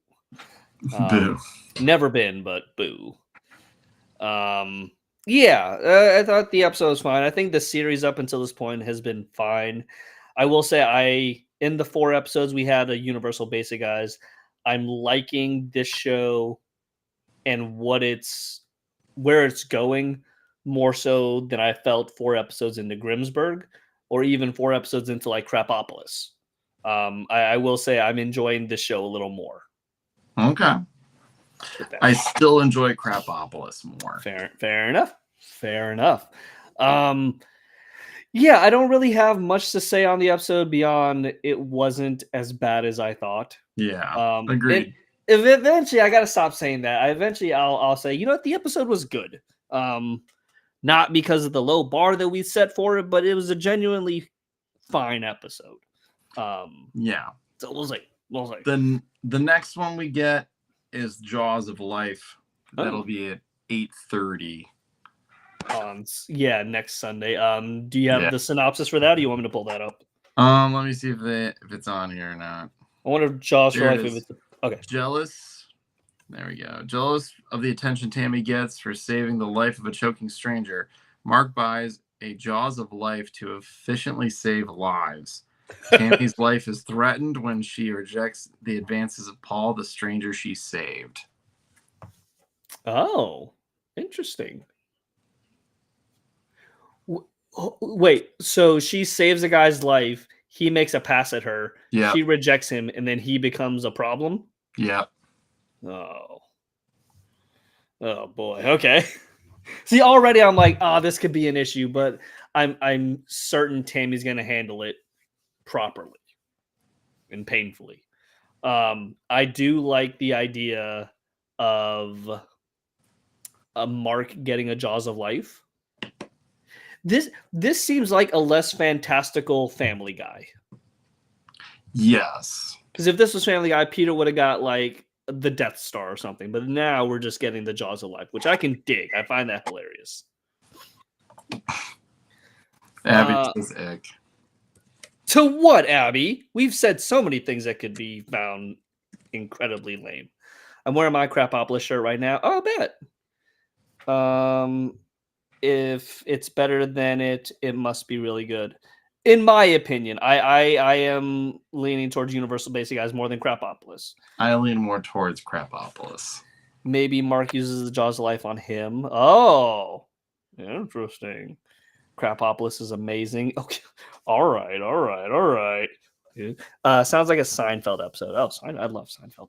Boo. Never been, but boo. I thought the episode was fine. I think the series up until this point has been fine. I will say in the 4 episodes we had a Universal Basic Guys, I'm liking this show and where it's going more so than I felt 4 episodes into Grimsburg or even 4 episodes into like Crapopolis. I will say I'm enjoying this show a little more. Okay. I still enjoy Crapopolis more. Fair enough. I don't really have much to say on the episode beyond it wasn't as bad as I thought. Yeah, agreed. Eventually, I got to stop saying that. I'll say, you know what, the episode was good. Not because of the low bar that we set for it, but it was a genuinely fine episode. So we'll see. The next one we get is Jaws of Life. That'll be at 8:30. Next Sunday. Do you have the synopsis for that, or you want me to pull that up? Let me see if it's on here or not. I wonder if Jaws for Life. Okay. Jealous. There we go. Jealous of the attention Tammy gets for saving the life of a choking stranger, Mark buys a Jaws of Life to efficiently save lives. Tammy's life is threatened when she rejects the advances of Paul, the stranger she saved. Oh, interesting. Wait, so she saves a guy's life. He makes a pass at her. Yeah. She rejects him, and then he becomes a problem? Yeah. Oh boy. Okay. See, already I'm like, this could be an issue, but I'm certain Tammy's gonna handle it properly and painfully. I do like the idea of a Mark getting a Jaws of Life. This seems like a less fantastical Family Guy. Yes. Because if this was Family Guy, Peter would have got like the Death Star or something. But now we're just getting the Jaws of Life, which I can dig. I find that hilarious. Abby says ick. To what, Abby? We've said so many things that could be found incredibly lame. I'm wearing my Crapopolis shirt right now. Oh, I bet. If it's better than it must be really good. In my opinion, I am leaning towards Universal Basic Guys more than Crapopolis. I lean more towards Crapopolis. Maybe Mark uses the Jaws of Life on him. Oh, interesting. Crapopolis is amazing. Okay, all right. Sounds like a Seinfeld episode. Oh, I love Seinfeld.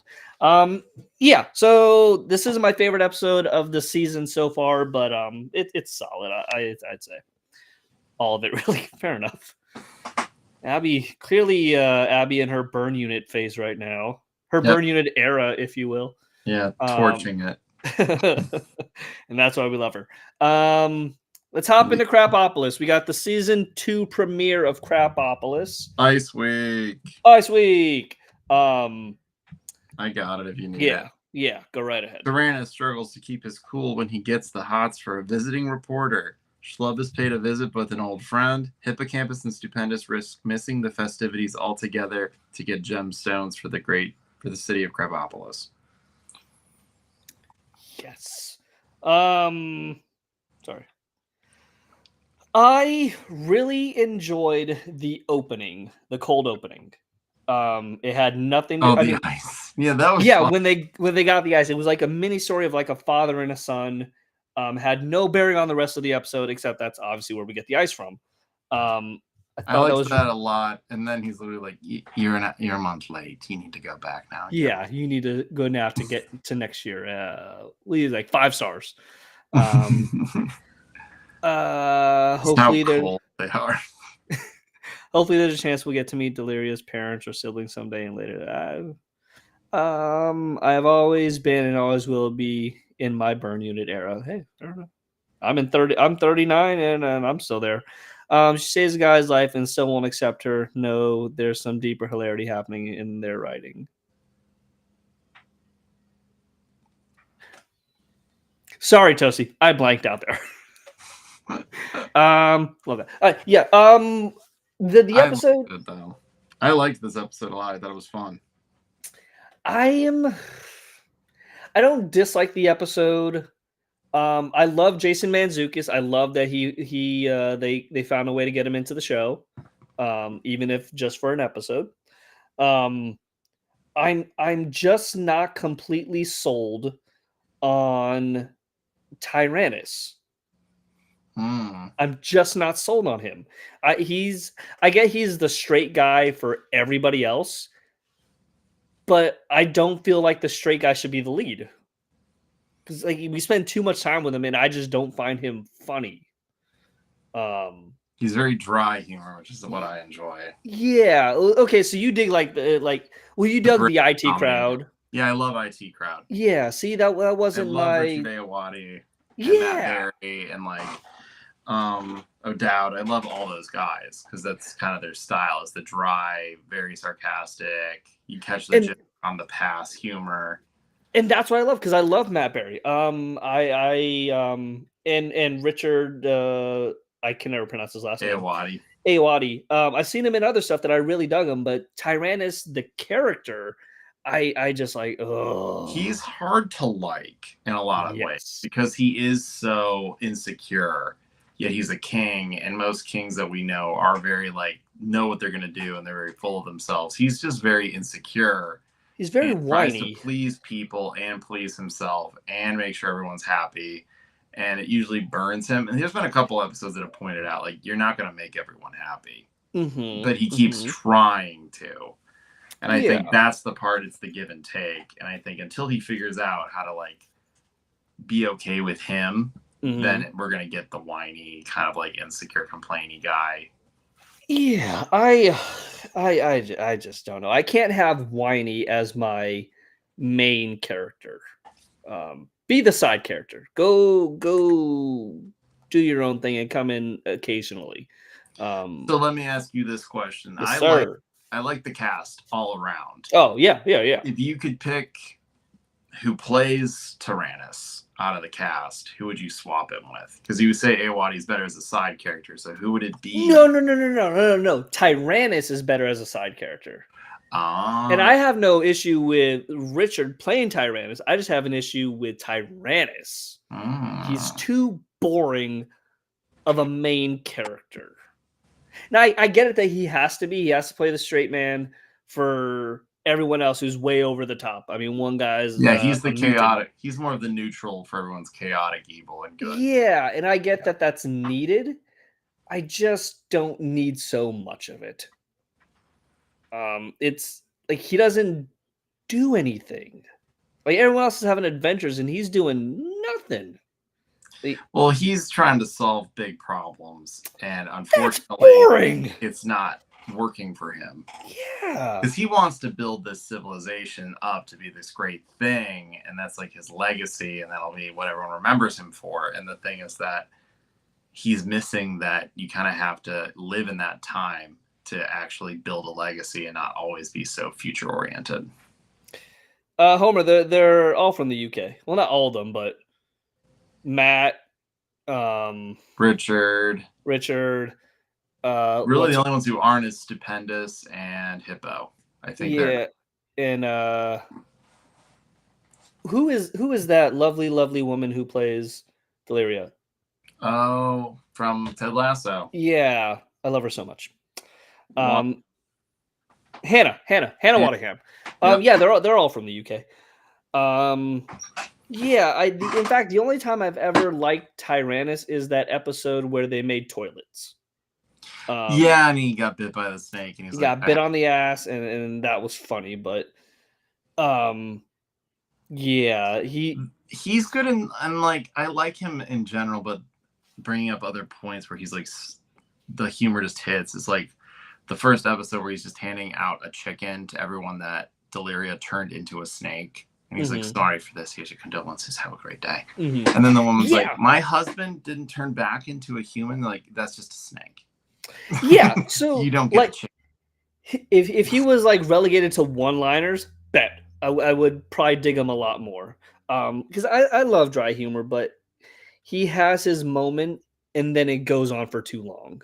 Yeah. So this is my favorite episode of the season so far, but it's solid. I'd say all of it really. Fair enough. Abby, clearly, Abby in her burn unit phase right now. Her burn unit era, if you will. Yeah, torching it. And that's why we love her. Let's hop into Crapopolis. We got the season 2 premiere of Crapopolis. Ice Week. I got it if you need it. Yeah, go right ahead. Tyrannus struggles to keep his cool when he gets the hots for a visiting reporter. Schlub has paid a visit with an old friend. Hippocampus and Stupendous risk missing the festivities altogether to get gemstones for the city of Crapopolis. Yes. Sorry. I really enjoyed the opening, the cold opening. It had nothing to ice. Yeah, that was fun. when they got the ice, it was like a mini story of like a father and a son. Had no bearing on the rest of the episode, except that's obviously where we get the ice from. I liked that a lot. And then he's literally like, you're a month late. You need to go back now. Yeah, you need to go now to get to next year. We like 5 stars. Hopefully how cold they are. Hopefully there's a chance we'll get to meet Deliria's parents or siblings someday and later. I've always been and always will be in my burn unit era. Hey, I don't know. I'm 39 and I'm still there. She saves a guy's life and still won't accept her. No, there's some deeper hilarity happening in their writing. Sorry, Tosi. I blanked out there. Love that. Yeah. The episode. I liked this episode a lot. I thought it was fun. I don't dislike the episode. I love Jason Mantzoukas. I love that they found a way to get him into the show, even if just for an episode. I'm just not completely sold on Tyrannus. I'm just not sold on him. I get he's the straight guy for everybody else, but I don't feel like the straight guy should be the lead. Because like we spend too much time with him, and I just don't find him funny. He's very dry humor, which is what I enjoy. Yeah. Okay. So you dig you dug the IT crowd. Yeah, I love IT crowd. Yeah. See that wasn't Richard Ayoade. Yeah. And like O'Dowd. I love all those guys because that's kind of their style. Is the dry, very sarcastic. You catch the gist on the past humor. And that's what I love because I love Matt Berry. And Richard, I can never pronounce his last name. Ayoade. I've seen him in other stuff that I really dug him, but Tyrannus, the character, I just like. Ugh. He's hard to like in a lot of ways because he is so insecure. Yet he's a king, and most kings that we know are very know what they're gonna do, and they're very full of themselves. He's just very insecure. He's very whiny. Tries to please people and please himself and make sure everyone's happy. And it usually burns him. And there's been a couple episodes that have pointed out, you're not going to make everyone happy. Mm-hmm. But he keeps trying to. And I think that's the part, it's the give and take. And I think until he figures out how to, be okay with him, then we're going to get the whiny, kind of insecure, complainy guy. Yeah, I just don't know. I can't have whiny as my main character. Be the side character. Go do your own thing and come in occasionally. So let me ask you this question. Yes, I like the cast all around. Oh, yeah. If you could pick who plays Tyrannus out of the cast, who would you swap him with? Because you would say Ayoade's better as a side character, so who would it be? No. Tyrannus is better as a side character. And I have no issue with Richard playing Tyrannus. I just have an issue with Tyrannus. He's too boring of a main character. Now, I get it that he has to play the straight man for everyone else who's way over the top. I mean, one guy's he's the chaotic. He's more of the neutral for everyone's chaotic evil and good. Yeah, and I get that that's needed. I just don't need so much of it. It's like he doesn't do anything. Like everyone else is having adventures and he's doing nothing. Well, he's trying to solve big problems, and That's unfortunately, boring. it's not working for him. Yeah. Because he wants to build this civilization up to be this great thing, and that's like his legacy, and that'll be what everyone remembers him for. And the thing is that he's missing that you kind of have to live in that time to actually build a legacy and not always be so future oriented. Homer, they're all from the UK. Well, not all of them, but Matt, Richard. Really, the only ones who aren't is Stupendous and Hippo. I think. Yeah, and who is that lovely woman who plays Deliria? Oh, from Ted Lasso. Yeah, I love her so much. What? Hannah Waddingham. Yep. Yeah, they're all from the UK. Yeah, in fact, the only time I've ever liked Tyrannus is that episode where they made toilets. Yeah, and he got bit by the snake, and he got bit on the ass, and that was funny. But, yeah, he's good, and like I like him in general, but bringing up other points where he's like the humor just hits. It's like the first episode where he's just handing out a chicken to everyone that Deliria turned into a snake. And he's like, sorry for this. Here's your condolences. Have a great day. And then the woman's like, my husband didn't turn back into a human. Like, that's just a snake. Yeah. So you don't get a chicken. If he was like relegated to one-liners, bet I would probably dig him a lot more. Because I love dry humor, but he has his moment and then it goes on for too long.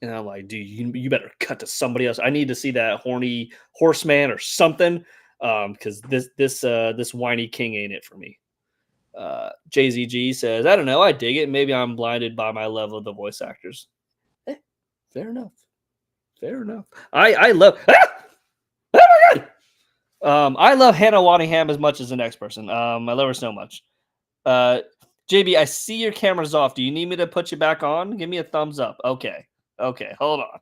And I'm like, dude, you better cut to somebody else. I need to see that horny horseman or something. Because this whiny king ain't it for me. JZG says, I don't know, I dig it. Maybe I'm blinded by my level of the voice actors. Fair enough. I love oh my god. I love Hannah Waddingham as much as the next person. I love her so much. JB, I see your camera's off. Do you need me to put you back on? Give me a thumbs up. Okay, hold on.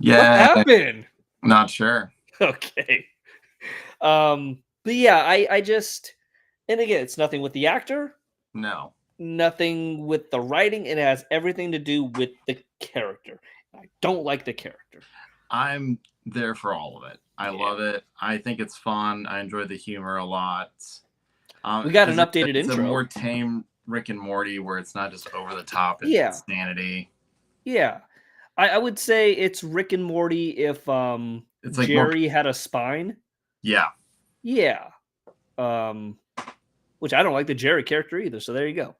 Yeah. What happened? Not sure. Okay. But yeah, I just, and again, it's nothing with the actor. No. Nothing with the writing. It has everything to do with the character. I don't like the character. I'm there for all of it. I love it. I think it's fun. I enjoy the humor a lot. We got an updated intro. It's a more tame Rick and Morty where it's not just over the top. It's insanity. Yeah. I would say it's Rick and Morty if it's like Jerry had a spine. Yeah. Yeah. Which I don't like the Jerry character either. So there you go.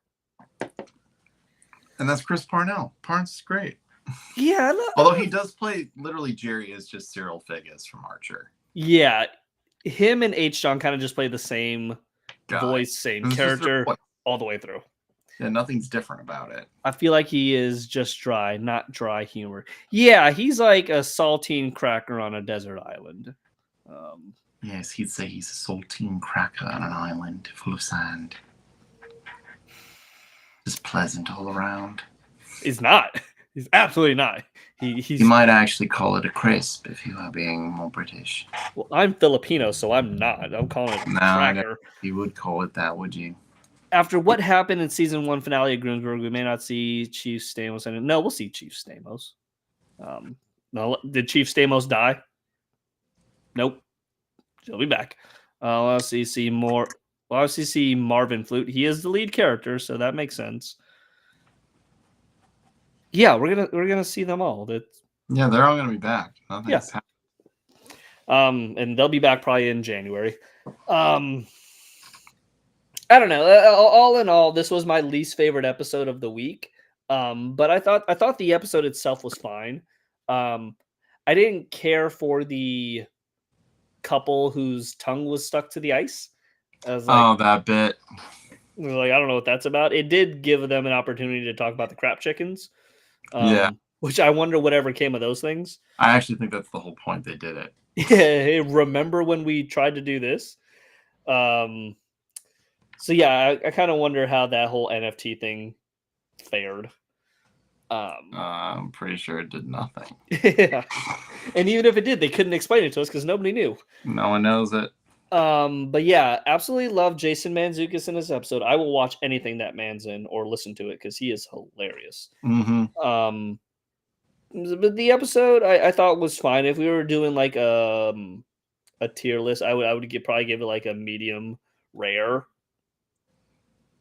And that's Chris Parnell. Parnes is great. Yeah. Although he does play literally Jerry is just Cyril Figgis from Archer. Yeah. Him and H. John kind of just play the same voice, same character all the way through. Yeah, nothing's different about it. I feel like he is just dry, not dry humor. Yeah, he's like a saltine cracker on a desert island. Yes, he'd say he's a saltine cracker on an island full of sand. Just pleasant all around. He's not. He's absolutely not. He's. You might actually call it a crisp if you are being more British. Well, I'm Filipino, so I'm not. I'm calling it a cracker. You would call it that, would you? After what happened in season 1 finale of Groomsburg, we may not see Chief Stamos. No, we'll see Chief Stamos. No, did Chief Stamos die? Nope. He'll be back. Let's see more. Well, obviously see Marvin Flute. He is the lead character, so that makes sense. Yeah, we're gonna see them all. Yeah, they're all gonna be back. Nothing's happening. And they'll be back probably in January. I don't know. All in all, this was my least favorite episode of the week. But I thought the episode itself was fine. I didn't care for the couple whose tongue was stuck to the ice. I was like, that bit. Like, I don't know what that's about. It did give them an opportunity to talk about the crap chickens. Which I wonder whatever came of those things. I actually think that's the whole point they did it. Yeah. Hey, remember when we tried to do this? So yeah, I kind of wonder how that whole NFT thing fared. I'm pretty sure it did nothing. Yeah. And even if it did, they couldn't explain it to us because nobody knew. No one knows it. But yeah, absolutely love Jason Mantzoukas in this episode. I will watch anything that man's in or listen to it because he is hilarious. Mm-hmm. But the episode I thought was fine. If we were doing like a tier list, I would probably give it like a medium rare.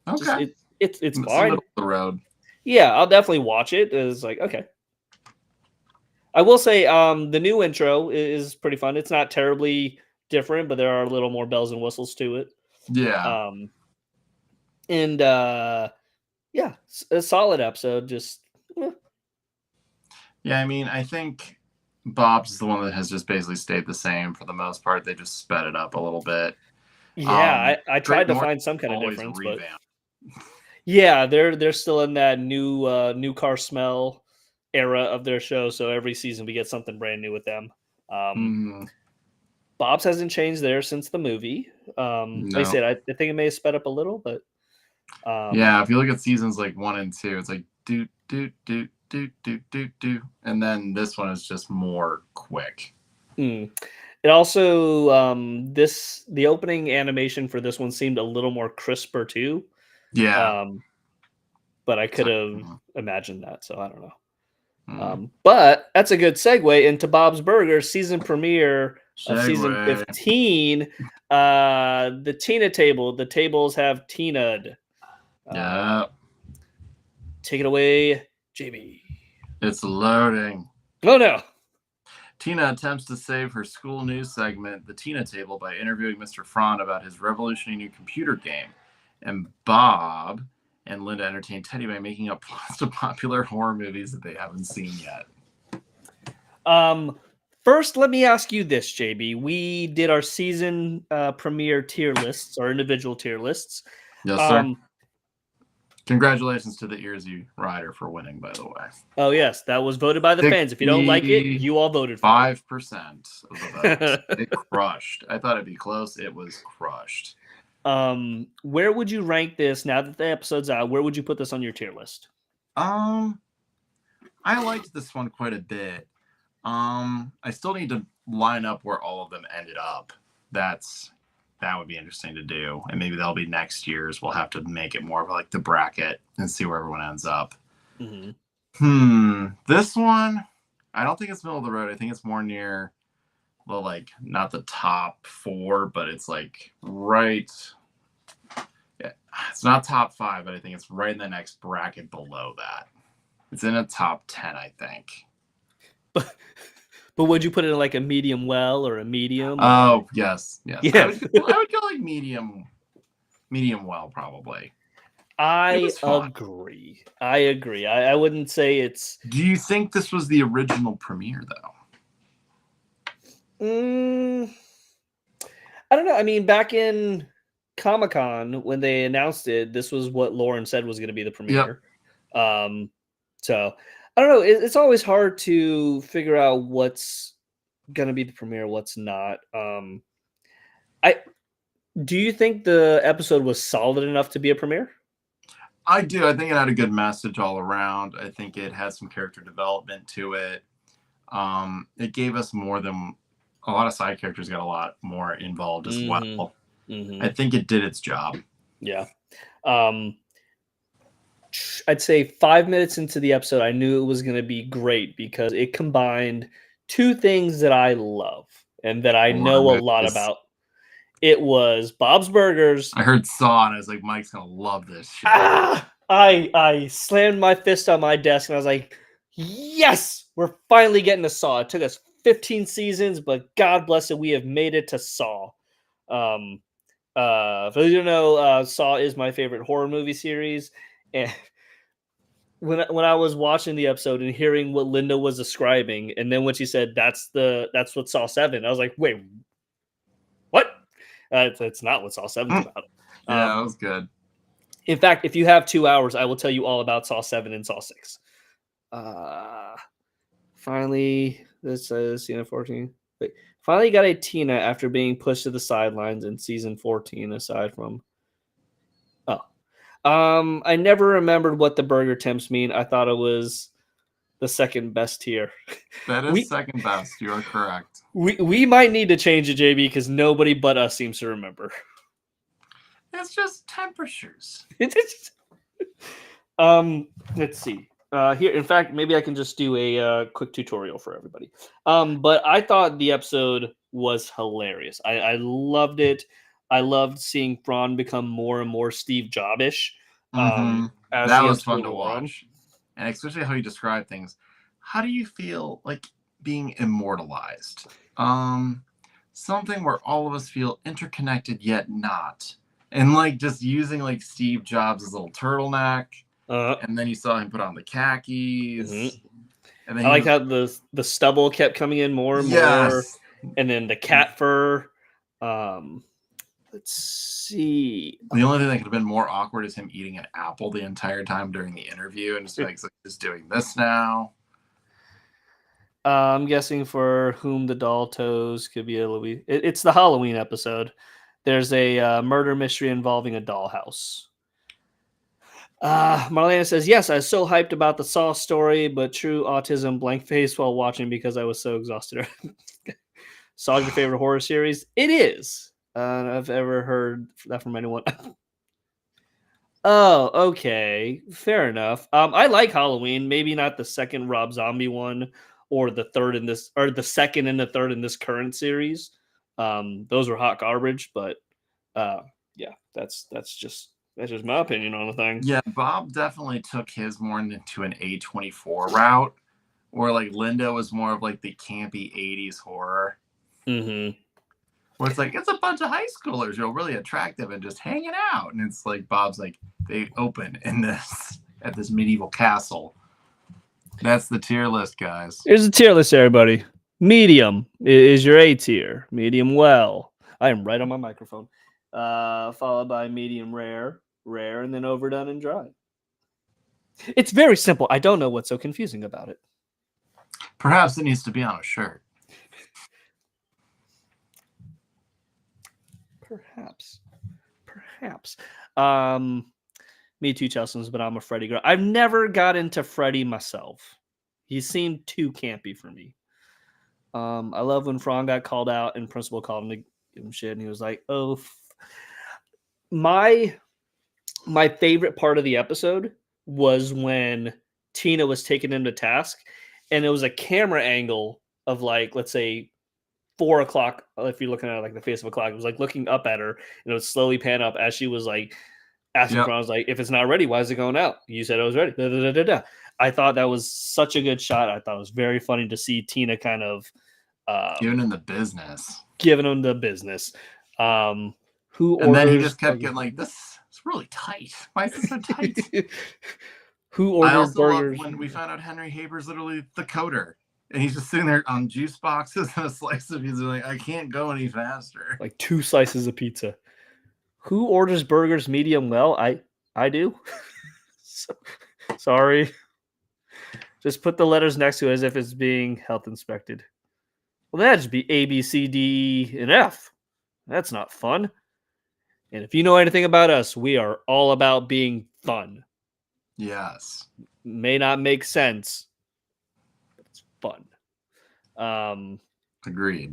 Okay. It's It's fine. middle of the road. Yeah, I'll definitely watch it. It's like, okay. I will say the new intro is pretty fun. It's not terribly different, but there are a little more bells and whistles to it. Yeah. And yeah, a solid episode. Just Yeah, I mean, I think Bob's is the one that has just basically stayed the same for the most part. They just sped it up a little bit. yeah, I tried Great to North find some kind of always difference, but revamped. yeah, they're still in that new car smell era of their show. So every season we get something brand new with them. Mhm. Bob's hasn't changed there since the movie. Like I No. said, I think it may have sped up a little, but Yeah, if you look at seasons like 1 and 2, it's like do do do do do do do, and then this one is just more quick. It also the opening animation for this one seemed a little more crisper too. Yeah. But I could have imagined that, so I don't know. Mhm. But that's a good segue into Bob's Burgers season premiere of season Segue. 15. The Tina table. The tables have Tina'd. Yeah. Take it away, JB. It's loading. Oh no. Tina attempts to save her school news segment, The Tina Table, by interviewing Mr. Frond about his revolutionary new computer game. And Bob and Linda entertain Teddy by making up plots to popular horror movies that they haven't seen yet. First, let me ask you this, JB. We did our season premiere tier lists, our individual tier lists. Yes, sir. Congratulations to the Earsy Rider for winning, by the way. Oh, yes. That was voted by the fans. If you don't like it, you all voted for it. 5% of the votes. It crushed. I thought it'd be close. It was crushed. Where would you rank this now that the episode's out? Where would you put this on your tier list? I liked this one quite a bit. I still need to line up where all of them ended up. That would be interesting to do, and maybe that'll be next year's. We'll have to make it more of like the bracket and see where everyone ends up. Mm-hmm. This one, I don't think it's middle of the road. I think it's more near the, like, not the top 4, but it's like right. Yeah, it's not top 5, but I think it's right in the next bracket below that. It's in a top 10, I think. But would you put it in like a medium well or a medium? Oh, yes. Yeah. Yeah. I would go like medium well, probably. I agree. I wouldn't say it's. Do you think this was the original premiere, I though? don't know. I mean, back in Comic-Con when they announced it, this was what Lauren said was going to be the premiere. Yep. So I don't know. It's always hard to figure out what's going to be the premiere, what's not. Do you think the episode was solid enough to be a premiere? I do. I think it had a good message all around. I think it had some character development to it. It gave us more than a lot of side characters got a lot more involved as well. Mm-hmm. I think it did its job. Yeah. I'd say 5 minutes into the episode, I knew it was going to be great because it combined two things that I love and that I know a lot about. It was Bob's Burgers. I heard Saw and I was like, Mike's going to love this shit. I slammed my fist on my desk and I was like, yes, we're finally getting to Saw. It took us 15 seasons, but God bless it, we have made it to Saw. For those who don't know, Saw is my favorite horror movie series. And when I was watching the episode and hearing what Linda was describing, and then when she said that's what Saw 7, I was like, wait, what? It's not what Saw 7's about. Yeah, that was good. In fact, if you have 2 hours, I will tell you all about Saw 7 and Saw 6. Finally, this says 14. Wait, finally got a Tina after being pushed to the sidelines in season 14, aside from. I never remembered what the burger temps mean. I thought it was the second best tier. That is We- second best. You are correct. We might need to change it, JB, because nobody but us seems to remember. It's just temperatures. Let's see. Here, in fact, maybe I can just do a quick tutorial for everybody. But I thought the episode was hilarious. I loved it. I loved seeing Thrawn become more and more Steve Jobs-ish. Mhm. As That the was episode fun to went on. watch. And especially how you describe things. How do you feel like being immortalized? Something where all of us feel interconnected yet not. And like just using like Steve Jobs' little turtleneck. And then you saw him put on the khakis. And then I like how the stubble kept coming in more and more. Yes. And then the cat fur. Let's see. The only thing that could have been more awkward is him eating an apple the entire time during the interview and just like just doing this now. I'm guessing for whom the doll toes could be a Louis. It's the Halloween episode. There's a murder mystery involving a dollhouse. Marlena says, yes, I was so hyped about the Saw story, but true autism blank face while watching because I was so exhausted. Saw's your favorite horror series? It is. I've ever heard that from anyone. Oh, okay. Fair enough. I like Halloween. Maybe not the second Rob Zombie one or the third in this, or the second and the third in this current series. Those were hot garbage, but yeah, that's just my opinion on the thing. Yeah, Bob definitely took his more into an A24 route, or like Linda was more of like the campy 80s horror. Mm-hmm. Where it's like, it's a bunch of high schoolers who are really attractive and just hanging out. And it's like, Bob's like, they open in this, at this medieval castle. That's the tier list, guys. Here's the tier list, everybody. Medium is your A tier. Medium well. I am right on my microphone. Followed by medium rare, and then overdone and dry. It's very simple. I don't know what's so confusing about it. Perhaps it needs to be on a shirt. Perhaps. Me too, Chelsea's, but I'm a Freddy girl. I've never got into Freddy myself. He seemed too campy for me. I love when Fran got called out and principal called him to give him shit, and he was like, "Oh." My favorite part of the episode was when Tina was taking him to task, and it was a camera angle of like, let's say, 4 o'clock. If you're looking at like the face of a clock, it was like looking up at her, and it would slowly pan up as she was like asking Fran, was like, "If it's not ready, why is it going out? You said it was ready." Da, da, da, da, da. I thought that was such a good shot. I thought it was very funny to see Tina kind of giving him the business. Who and then he just kept getting like, this is really tight. Why is this so tight? Who ordered I also burgers? love when we found out Henry Haber's literally the coder. And he's just sitting there on juice boxes and a slice of pizza. Like, I can't go any faster. Like 2 slices of pizza. Who orders burgers medium well? I do. Sorry. Just put the letters next to it as if it's being health inspected. Well, that'd just be A, B, C, D, and F. That's not fun. And if you know anything about us, we are all about being fun. Yes. May not make sense, but it's fun. Agreed.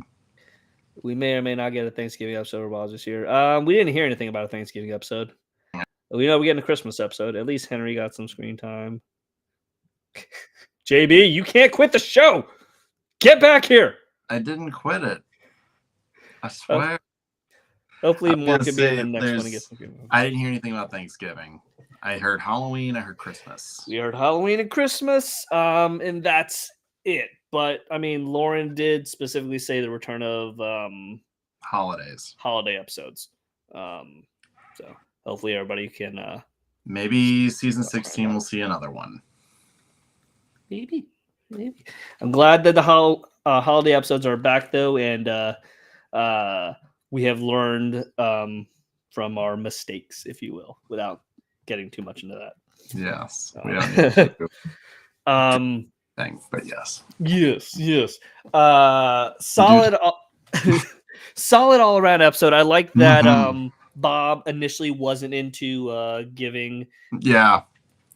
We may or may not get a Thanksgiving episode of Balls this year. We didn't hear anything about a Thanksgiving episode. We know we're getting a Christmas episode. At least Henry got some screen time. JB, you can't quit the show. Get back here. I didn't quit it. I swear. Hopefully more could be in the next one to get some screen time. I didn't hear anything about Thanksgiving. I heard Halloween. I heard Christmas. We heard Halloween and Christmas, and that's it. But, I mean, Lauren did specifically say the return of holiday episodes. So hopefully everybody can... maybe season 16 we'll see another one. Maybe. I'm glad that the holiday episodes are back, though, and we have learned from our mistakes, if you will, without getting too much into that. Yes. We don't need to thing, but yes. Yes. Solid solid all around episode. I like that Bob initially wasn't into giving, Yeah,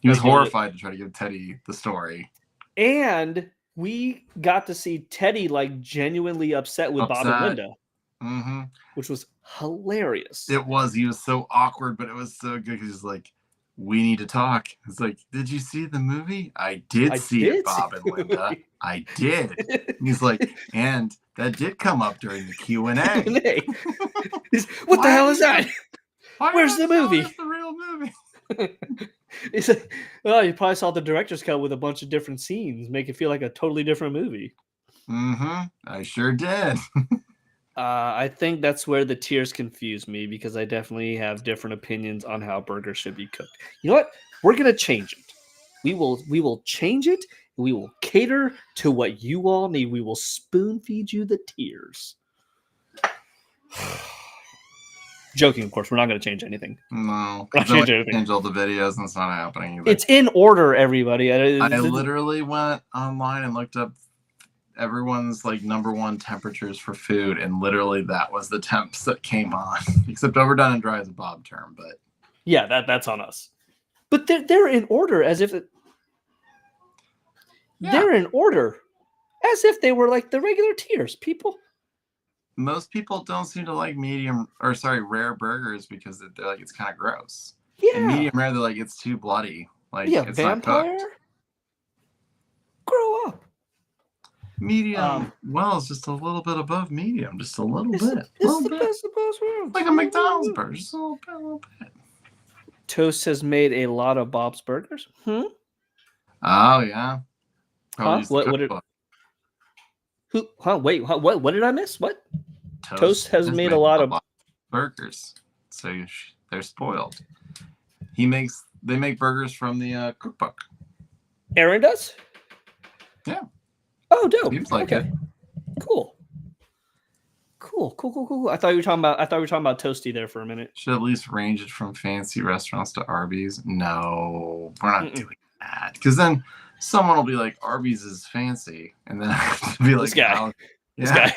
he was Like, horrified to try to give Teddy the story. and we got to see Teddy like genuinely upset with Bob and Upset. Linda, Mm-hmm. which was hilarious. It was. He was so awkward, but it was so good. He's like, "We need to talk." It's like, "Did you see the movie?" I did see it, Bob and Linda. I did. And he's like, "And that did come up during the Q&A." What the hell is that? Where's the movie? The real movie. He's like, oh, you probably saw the director's cut with a bunch of different scenes, make it feel like a totally different movie. Mm-hmm. I sure did. I think that's where the tiers confuse me because I definitely have different opinions on how burgers should be cooked. You know what? We're gonna change it. We will change it. We will cater to what you all need. We will spoon feed you the tiers. Joking, of course. We're not going to change anything. No, Not change anything. Change all the videos, and it's not happening either. It's in order, everybody. I literally went online and looked up everyone's like #1 temperatures for food, and literally that was the temps that came on. Except overdone and dry is a Bob term, but yeah, that's on us. But they're in order as if they're in order as if they were like the regular tiers, people. Most people don't seem to like rare burgers because they're like, it's kind of gross. Yeah. And medium rare, they're like, it's too bloody. Like, yeah, it's vampire. not cooked. Grow up. Medium, it's just a little bit above medium, just a little bit. It's the best of both worlds. Like a McDonald's burger, just a little bit. Toast has made a lot of Bob's Burgers. Oh yeah. Huh? Wait. What did I miss? What? Toast has made a lot of burgers, so they're spoiled. They make burgers from the cookbook. Aaron does. Yeah. Oh, dope. Seems like it. Cool. I thought you were talking about Toasty there for a minute. Should at least range it from fancy restaurants to Arby's. No, we're not doing that. Because then someone will be like, Arby's is fancy, and then I have to be like, this guy.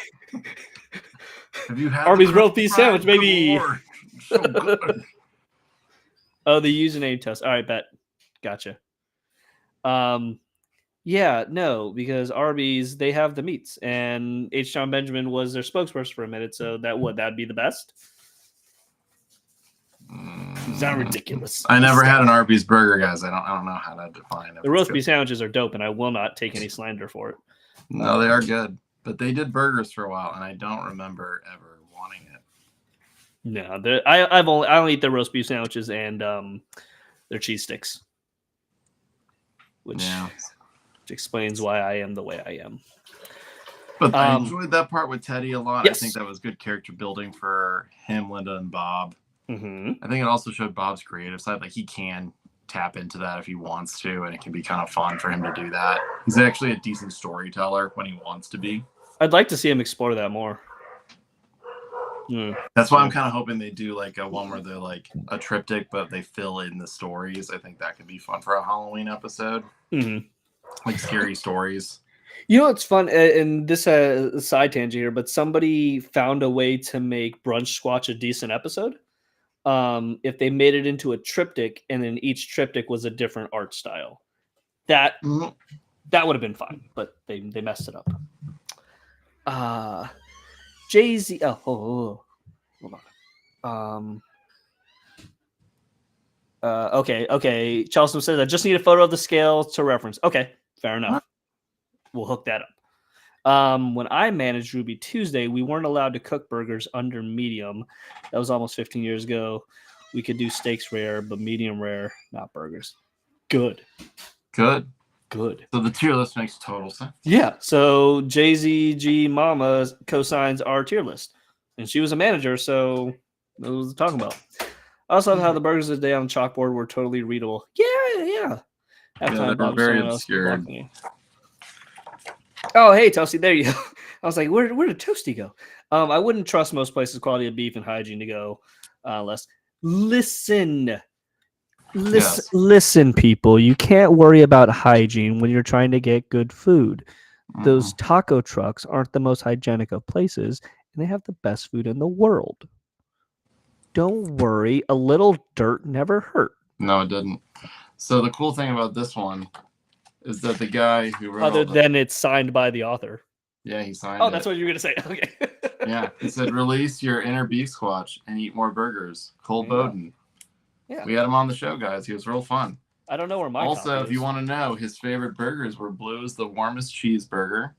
Have you had Arby's roast beef sandwich, baby? So good. Oh, the username Toast. All right, bet. Gotcha. Yeah, no, because Arby's, they have the meats, and H. John Benjamin was their spokesperson for a minute, so that'd be the best. Is that ridiculous? I never had an Arby's burger, guys. I don't know how to define it. The roast beef sandwiches are dope, and I will not take any slander for it. No, they are good, but they did burgers for a while, and I don't remember ever wanting it. No, I only eat their roast beef sandwiches and their cheese sticks, which explains why I am the way I am. But I enjoyed that part with Teddy a lot. Yes. I think that was good character building for him, Linda, and Bob. Mm-hmm. I think it also showed Bob's creative side. Like, he can tap into that if he wants to, and it can be kind of fun for him to do that. He's actually a decent storyteller when he wants to be. I'd like to see him explore that more. That's why I'm kind of hoping they do like a one where they're like a triptych, but they fill in the stories. I think that could be fun for a Halloween episode. Mm-hmm. Like scary stories. You know what's fun, and this a side tangent here, but somebody found a way to make Brunch Squatch a decent episode. If they made it into a triptych, and then each triptych was a different art style, that would have been fine, but they messed it up. Jay-Z. Hold on. Okay. Charleston says I just need a photo of the scale to reference. Okay, fair enough. We'll hook that up. When I managed Ruby Tuesday, we weren't allowed to cook burgers under medium. That was almost 15 years ago. We could do steaks rare, but medium rare, not burgers. Good. So the tier list makes total sense. Yeah. So JZG Mama co-signs our tier list, and she was a manager, so that was talking about. I also love how the burgers today on the chalkboard were totally readable. Yeah. They were very obscure. Oh, hey, Toasty, there you go. I was like, where did Toasty go? I wouldn't trust most places' quality of beef and hygiene to go unless. Listen, people. You can't worry about hygiene when you're trying to get good food. Those taco trucks aren't the most hygienic of places, and they have the best food in the world. Don't worry, a little dirt never hurt. No, it didn't. So the cool thing about this one is that the guy who wrote Other all the, than it's signed by the author. yeah, he signed Oh, it. that's what you were gonna say. Okay. Yeah, he said, release your inner beef squatch and eat more burgers. Cole There you go. Bowden. Yeah. We had him on the show, guys. He was real fun. I don't know where my Also, copy if you is. want to know, his favorite burgers were Blue's The Warmest Cheeseburger,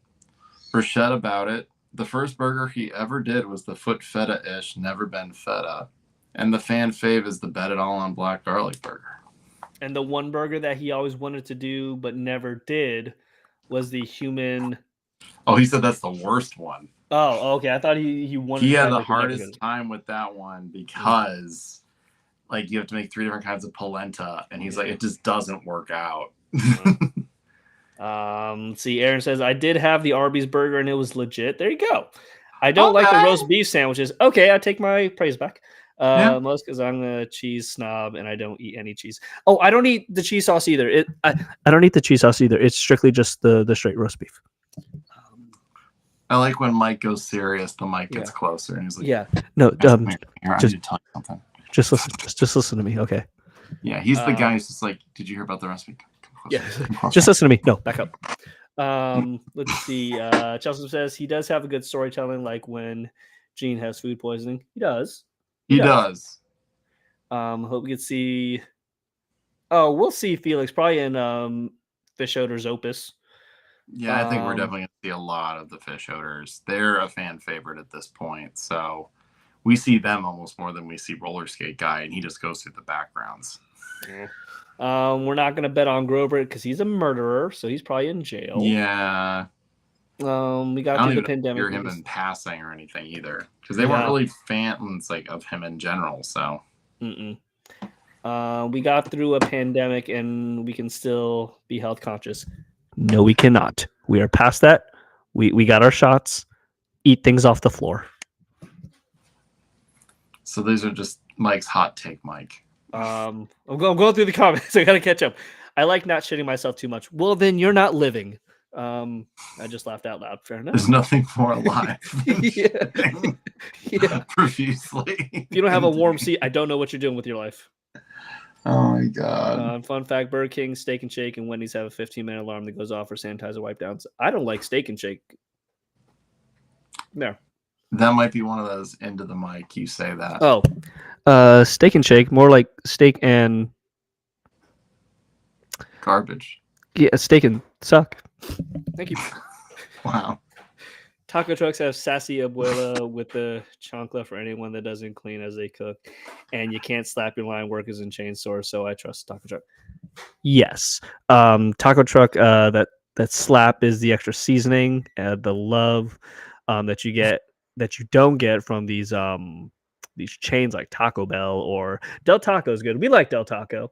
Bruschetta About It. The first burger he ever did was the Foot Feta-ish, Never Been Feta. And the fan fave is the Bet It All on Black Garlic Burger. And the one burger that he always wanted to do but never did was the human. Oh, he said that's the worst one. Oh, okay. I thought he wanted. He to had try the to make it hardest good. time with that one because, like, you have to make 3 different kinds of polenta, and he's like, it just doesn't work out. See, Aaron says I did have the Arby's burger and it was legit. There you go. I don't like the roast beef sandwiches. Okay, I take my praise back. Most because I'm a cheese snob and I don't eat any cheese. Oh, I don't eat the cheese sauce either. I don't eat the cheese sauce either. It's strictly just the straight roast beef. I like when Mike goes serious, the mic gets closer, and he's like, Yeah. No. here, I need to tell you something. Just listen. Just listen to me. Okay. Yeah, he's the guy who's just like, did you hear about the recipe? Yeah. Just listen to me. No, back up. Let's see. Chelsea says he does have a good storytelling, like when Gene has food poisoning. He does. He does. Hope we can see. Oh, we'll see Felix probably in Fish Odor's Opus. Yeah, I think we're definitely going to see a lot of the Fish Odors. They're a fan favorite at this point, so we see them almost more than we see Roller Skate Guy, and he just goes through the backgrounds. We're not going to bet on Grover because he's a murderer, so he's probably in jail. Yeah. We I got don't through the even pandemic. hear him in passing or anything either, because they weren't really fans like of him in general. So. We got through a pandemic, and we can still be health conscious. No, we cannot. We are past that. We got our shots. Eat things off the floor. So these are just Mike's hot take, Mike. I'm going through the comments. I got to catch up. I like not shitting myself too much. Well, then you're not living. I just laughed out loud. Fair enough. There's nothing more alive than yeah. profusely. If you don't have a warm seat, I don't know what you're doing with your life. Oh my god. Fun fact: Burger King, Steak and Shake, and Wendy's have a 15-minute alarm that goes off for sanitizer wipe downs. I don't like Steak and Shake. There. That might be one of those into the mic. You say that. Oh, Steak and Shake, more like steak and garbage. Yeah, steak and suck. Thank you. Wow. Taco trucks have sassy abuela with the chancla for anyone that doesn't clean as they cook, and you can't slap your line workers in chain stores. So I trust taco truck. Yes, taco truck. That slap is the extra seasoning, the love that you get that you don't get from these chains like Taco Bell or Del Taco is good. We like Del Taco.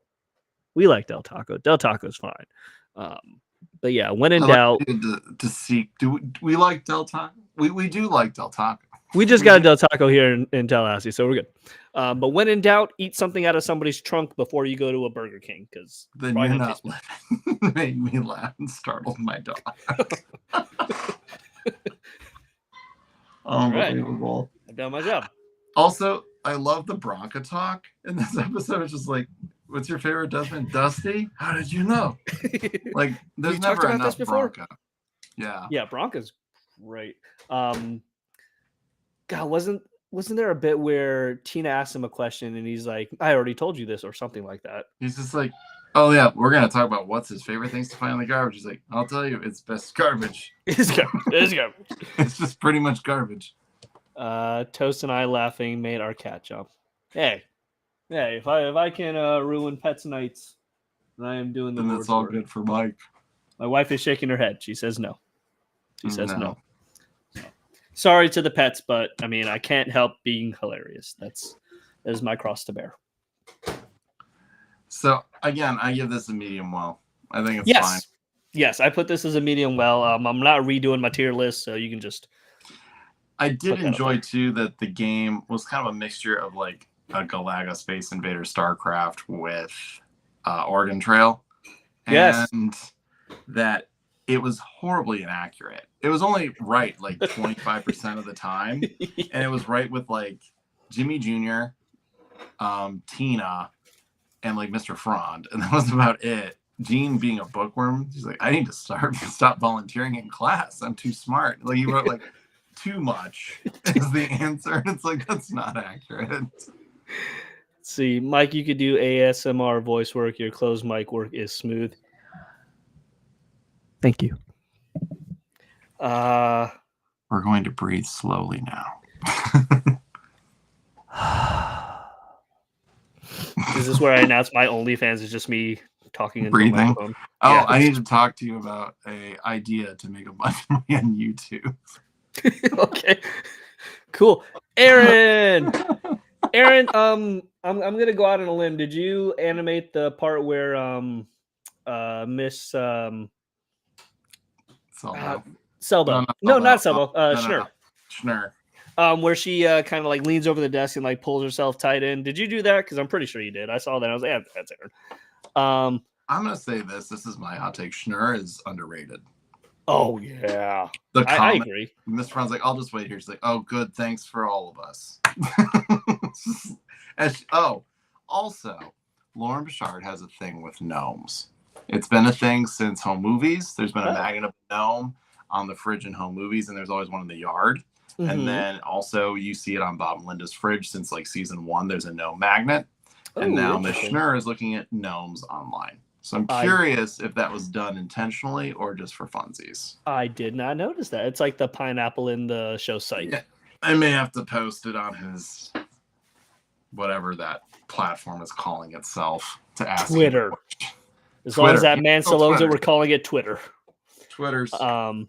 Del Taco is fine. But yeah, when in doubt, to seek. Do we like Del Taco? We do like Del Taco. We just got a Del Taco here in Tallahassee, so we're good. But when in doubt, eat something out of somebody's trunk before you go to a Burger King, because then you're not living. Made me laugh and startled my dog. Unbelievable. I've done my job. Also, I love the Bronca talk in this episode. It's just like, what's your favorite Desmond? Dusty? How did you know? Like, there's we never talked about enough this before? Bronca. Yeah. Yeah, Bronca's great. God, wasn't there a bit where Tina asked him a question and he's like, I already told you this or something like that? He's just like, oh yeah, we're gonna talk about what's his favorite things to find in the garbage. He's like, I'll tell you, it's best garbage. It's garbage. It's garbage. It's just pretty much garbage. Toast and I laughing made our cat jump. Hey, if I can ruin pets' nights, then I am doing the then Lord's that's all work. good for Mike. My wife is shaking her head. She says no. She says no. So, sorry to the pets, but I mean, I can't help being hilarious. That is my cross to bear. So again, I give this a medium well. I think it's fine. Yes, I put this as a medium well. I'm not redoing my tier list, so you can just. I did enjoy too that the game was kind of a mixture of like a Galaga Space Invader StarCraft with Oregon Trail, and that it was horribly inaccurate. It was only right like 25% of the time, and it was right with like Jimmy Jr., Tina, and like Mr. Frond, and that was about it. Gene being a bookworm, he's like, I need to stop volunteering in class. I'm too smart. Like he wrote like too much is the answer. And it's like that's not accurate. Let's see, Mike, you could do ASMR voice work. Your closed mic work is smooth. Thank you. We're going to breathe slowly now. Is this where I announce my OnlyFans is just me talking into Breathing? the microphone? Oh, Yeah. I need to talk to you about a idea to make a bunch of money on YouTube. Okay, cool. Aaron, I'm gonna go out on a limb. Did you animate the part where Miss Selbo. Selbo? No, Not Selbo. Schnurr. Schnurr. Where she kind of like leans over the desk and like pulls herself tight in. Did you do that? Because I'm pretty sure you did. I saw that. I was like, yeah, that's Aaron. I'm gonna say this. This is my hot take. Schnurr is underrated. Oh yeah, The I comment, agree. Miss Fran's like, I'll just wait here. She's like, oh, good. Thanks for all of us. Also, Lauren Bouchard has a thing with gnomes. It's been a thing since Home Movies. There's been a magnet of a gnome on the fridge in Home Movies, and there's always one in the yard. Mm-hmm. And then also you see it on Bob and Linda's fridge since like season 1. There's a gnome magnet. And now Miss Schnurr is looking at gnomes online. So I'm curious if that was done intentionally or just for funsies. I did not notice that. It's like the pineapple in the show site. Yeah. I may have to post it on his whatever that platform is calling itself to ask Twitter. As long as that man still owns it, we're calling it Twitter. Twitter's. Love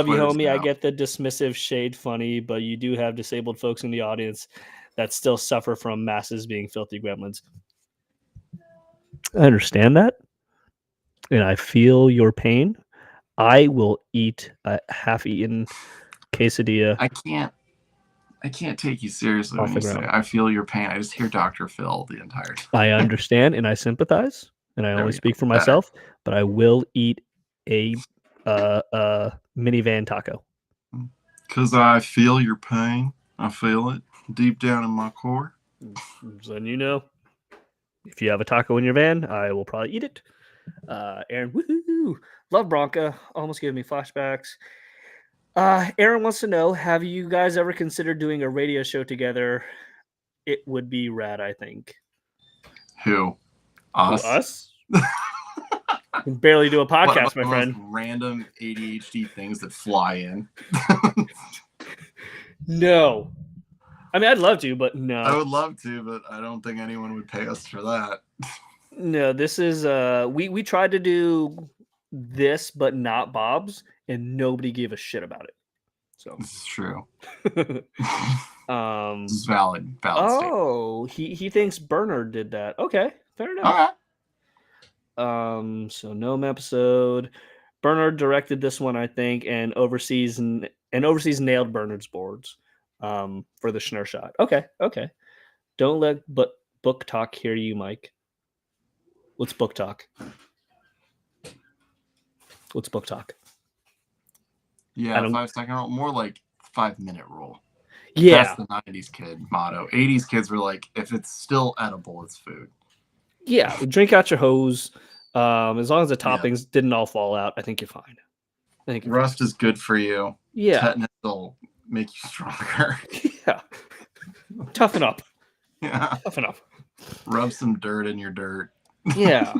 you, homie. I get the dismissive shade funny, but you do have disabled folks in the audience that still suffer from masses being filthy gremlins. I understand that, and I feel your pain. I will eat a half-eaten quesadilla. I can't take you seriously when you say I feel your pain. I just hear Dr. Phil the entire time. I understand and I sympathize, and I only speak for myself, but I will eat a minivan taco. Because I feel your pain. I feel it deep down in my core. So then you know, if you have a taco in your van, I will probably eat it. Aaron, woohoo! Love Bronca. Almost gave me flashbacks. Aaron wants to know, have you guys ever considered doing a radio show together? It would be rad, I think. Who? Us? Us? Can barely do a podcast, my friend. Random ADHD things that fly in. No. I mean, I'd love to, but no. I would love to, but I don't think anyone would pay us for that. No, this is we tried to do this but not Bob's, and nobody gave a shit about it. So this is true. This is valid. Oh, he thinks Bernard did that. Okay, fair enough. Okay. So Gnome episode. Bernard directed this one, I think, and overseas nailed Bernard's boards for the Schnurr shot. Okay. Don't let book talk hear you, Mike. What's book talk? What's book talk? Yeah, 5-second rule. More like 5-minute rule. Yeah. That's the 90s kid motto. 80s kids were like, if it's still edible, it's food. Yeah, drink out your hose. As long as the toppings didn't all fall out, I think you're fine. Rust is good for you. Yeah. Tetanus will make you stronger. Yeah. Toughen up. Yeah. Toughen up. Rub some dirt in your dirt. Yeah.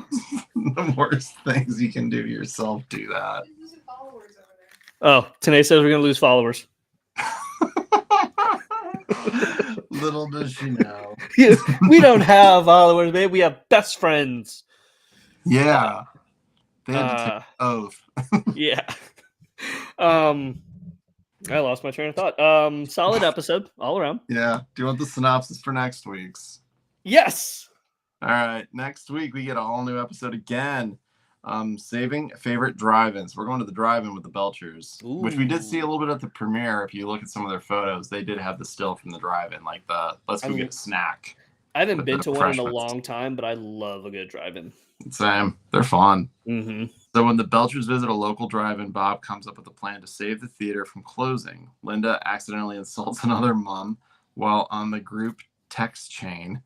The worst things you can do to yourself, do that. Oh, Tanae says we're going to lose followers. Little does she know. We don't have followers, babe. We have best friends. Yeah. They had to take an oath. Yeah. I lost my train of thought. Solid episode all around. Yeah. Do you want the synopsis for next week's? Yes. All right. Next week, we get a all new episode again. Saving favorite drive-ins. We're going to the drive-in with the Belchers, which we did see a little bit at the premiere. If you look at some of their photos, they did have the still from the drive-in, like the let's go get a snack. I haven't been to one in a long time, but I love a good drive-in. Same. They're fun. Mm-hmm. So when the Belchers visit a local drive-in, Bob comes up with a plan to save the theater from closing. Linda accidentally insults another mom while on the group text chain.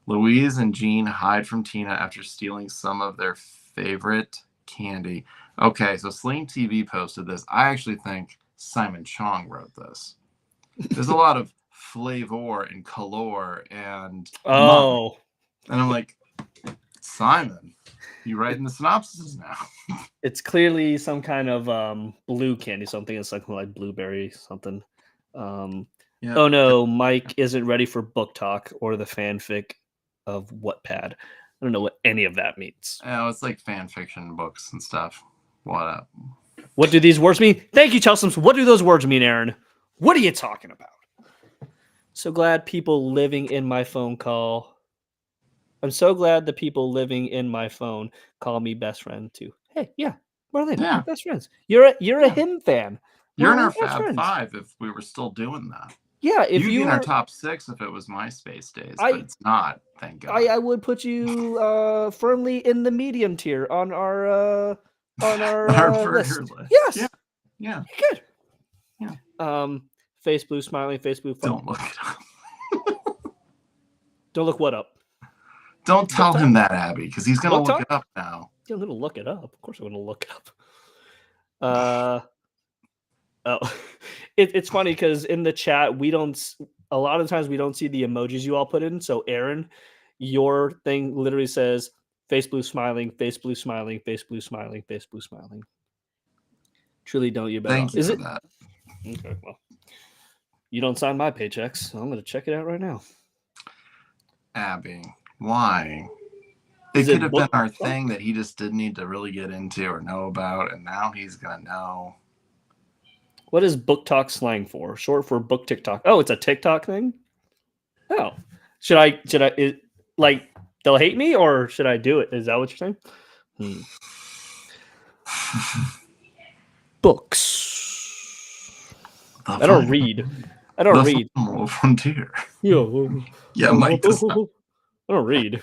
Louise and Jean hide from Tina after stealing some of their favorite candy. Okay, so Sling TV posted this. I actually think Simon Chong wrote this. There's a lot of flavor and color and Oh, and I'm like, Simon, you writing the synopsises now? it's clearly some kind of blue candy, something. It's something like blueberry something. Yeah. Oh no, Mike isn't ready for book talk or the fanfic of Wattpad. I don't know what any of that means. Oh, it's like fan fiction books and stuff. What up? What do these words mean? Thank you, Chelsea. What do those words mean, Aaron? What are you talking about? So glad people living in my phone call. I'm so glad the people living in my phone call me best friend too. Hey, yeah, Marlene, Yeah. we're best friends. You're a him fan. You're in We're our best Fab friends. Five if we were still doing that. Yeah, if You'd be you in our were, top 6 if it was MySpace days, but it's not. Thank God. I would put you firmly in the medium tier on our Our list. burger list. Yes. Yeah. Good. Yeah. Face blue smiling, face blue. Don't look it up. Don't look what up. Don't tell him that, Abby, because he's gonna Book look talk? it up now. I'm gonna look it up. Of course, I'm gonna look it up. Oh, it's funny because in the chat a lot of times we don't see the emojis you all put in. So Aaron, your thing literally says face blue smiling, face blue smiling, face blue smiling, face blue smiling. Truly, don't you bet? Thank you for that. Okay? Well, you don't sign my paychecks, so I'm gonna check it out right now. Abby, why? It could have been our thing that he just didn't need to really get into or know about, and now he's gonna know. What is book talk slang for? Short for book TikTok. Oh, it's a TikTok thing. Oh, should I like they'll hate me or should I do it? Is that what you're saying? Books. I don't read. I don't read. Frontier. Yeah, Mike does not. I don't read.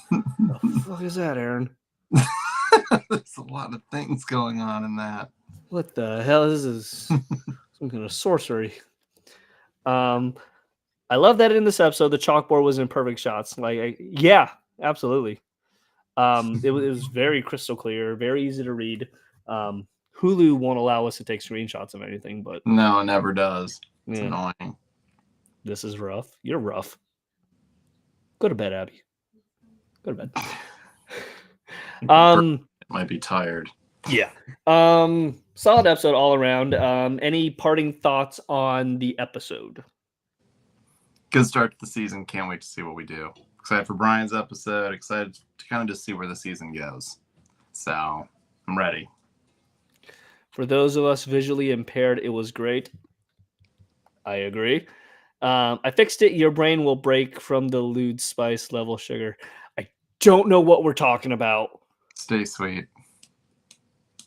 What the fuck is that, Aaron? There's a lot of things going on in that. What the hell? This is some kind of sorcery. I love that in this episode the chalkboard was in perfect shots. Yeah, absolutely. It was very crystal clear, very easy to read. Hulu won't allow us to take screenshots of anything, but no, it never does. It's yeah. annoying. This is rough. You're rough. Go to bed, Abby. Go to bed. Might be tired. Yeah. Solid episode all around. Any parting thoughts on the episode? Good start to the season. Can't wait to see what we do. Excited for Brian's episode. Excited to kind of just see where the season goes. So I'm ready. For those of us visually impaired, it was great. I agree. I fixed it. Your brain will break from the lewd spice level sugar. I don't know what we're talking about. Stay sweet.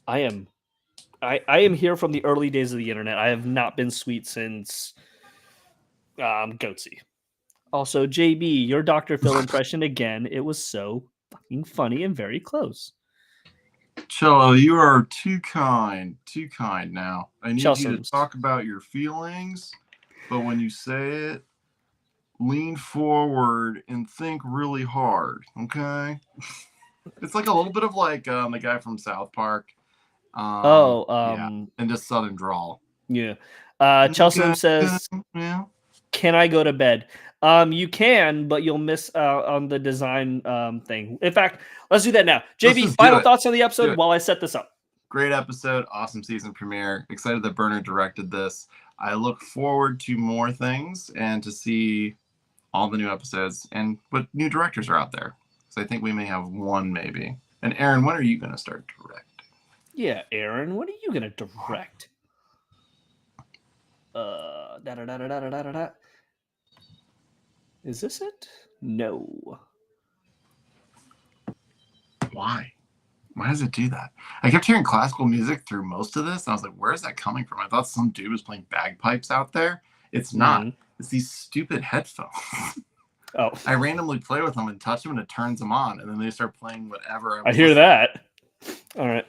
I am here from the early days of the internet. I have not been sweet since Goatsy. Also, JB, your Dr. Phil impression again. It was so fucking funny and very close. Cello, you are too kind. Too kind now. I need Chelsea. you to talk about your feelings, but when you say it, lean forward and think really hard, okay? It's like a little bit of like the guy from South Park. And just Southern drawl. Yeah. Chelsea says, yeah. Can I go to bed? You can, but you'll miss out on the design thing. In fact, let's do that now. JB, final thoughts on the episode while I set this up. Great episode. Awesome season premiere. Excited that Berner directed this. I look forward to more things and to see all the new episodes and what new directors are out there. So I think we may have one maybe. And Aaron, when are you going to start directing? Yeah, Aaron, what are you going to direct? Is this it? No. Why? Why does it do that? I kept hearing classical music through most of this. And I was like, where is that coming from? I thought some dude was playing bagpipes out there. It's not. It's these stupid headphones. Oh. I randomly play with them and touch them and it turns them on. And then they start playing whatever. I hear that. All right.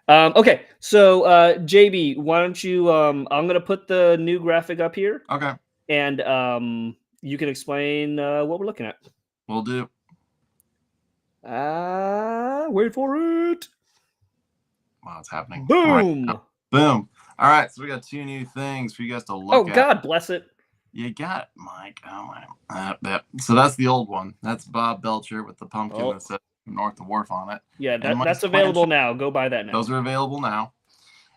Okay. So, JB, why don't you, I'm going to put the new graphic up here. Okay. And you can explain what we're looking at. We'll do. Wait for it. Wow, it's happening. Boom. Right. Boom. All right, so we got 2 new things for you guys to look Oh, at. God bless it. You got it, Mike. Oh my. So that's the old one. That's Bob Belcher with the pumpkin that says North the Wharf on it. Yeah, And Mike's that's available now. Go buy that now. Those are available now.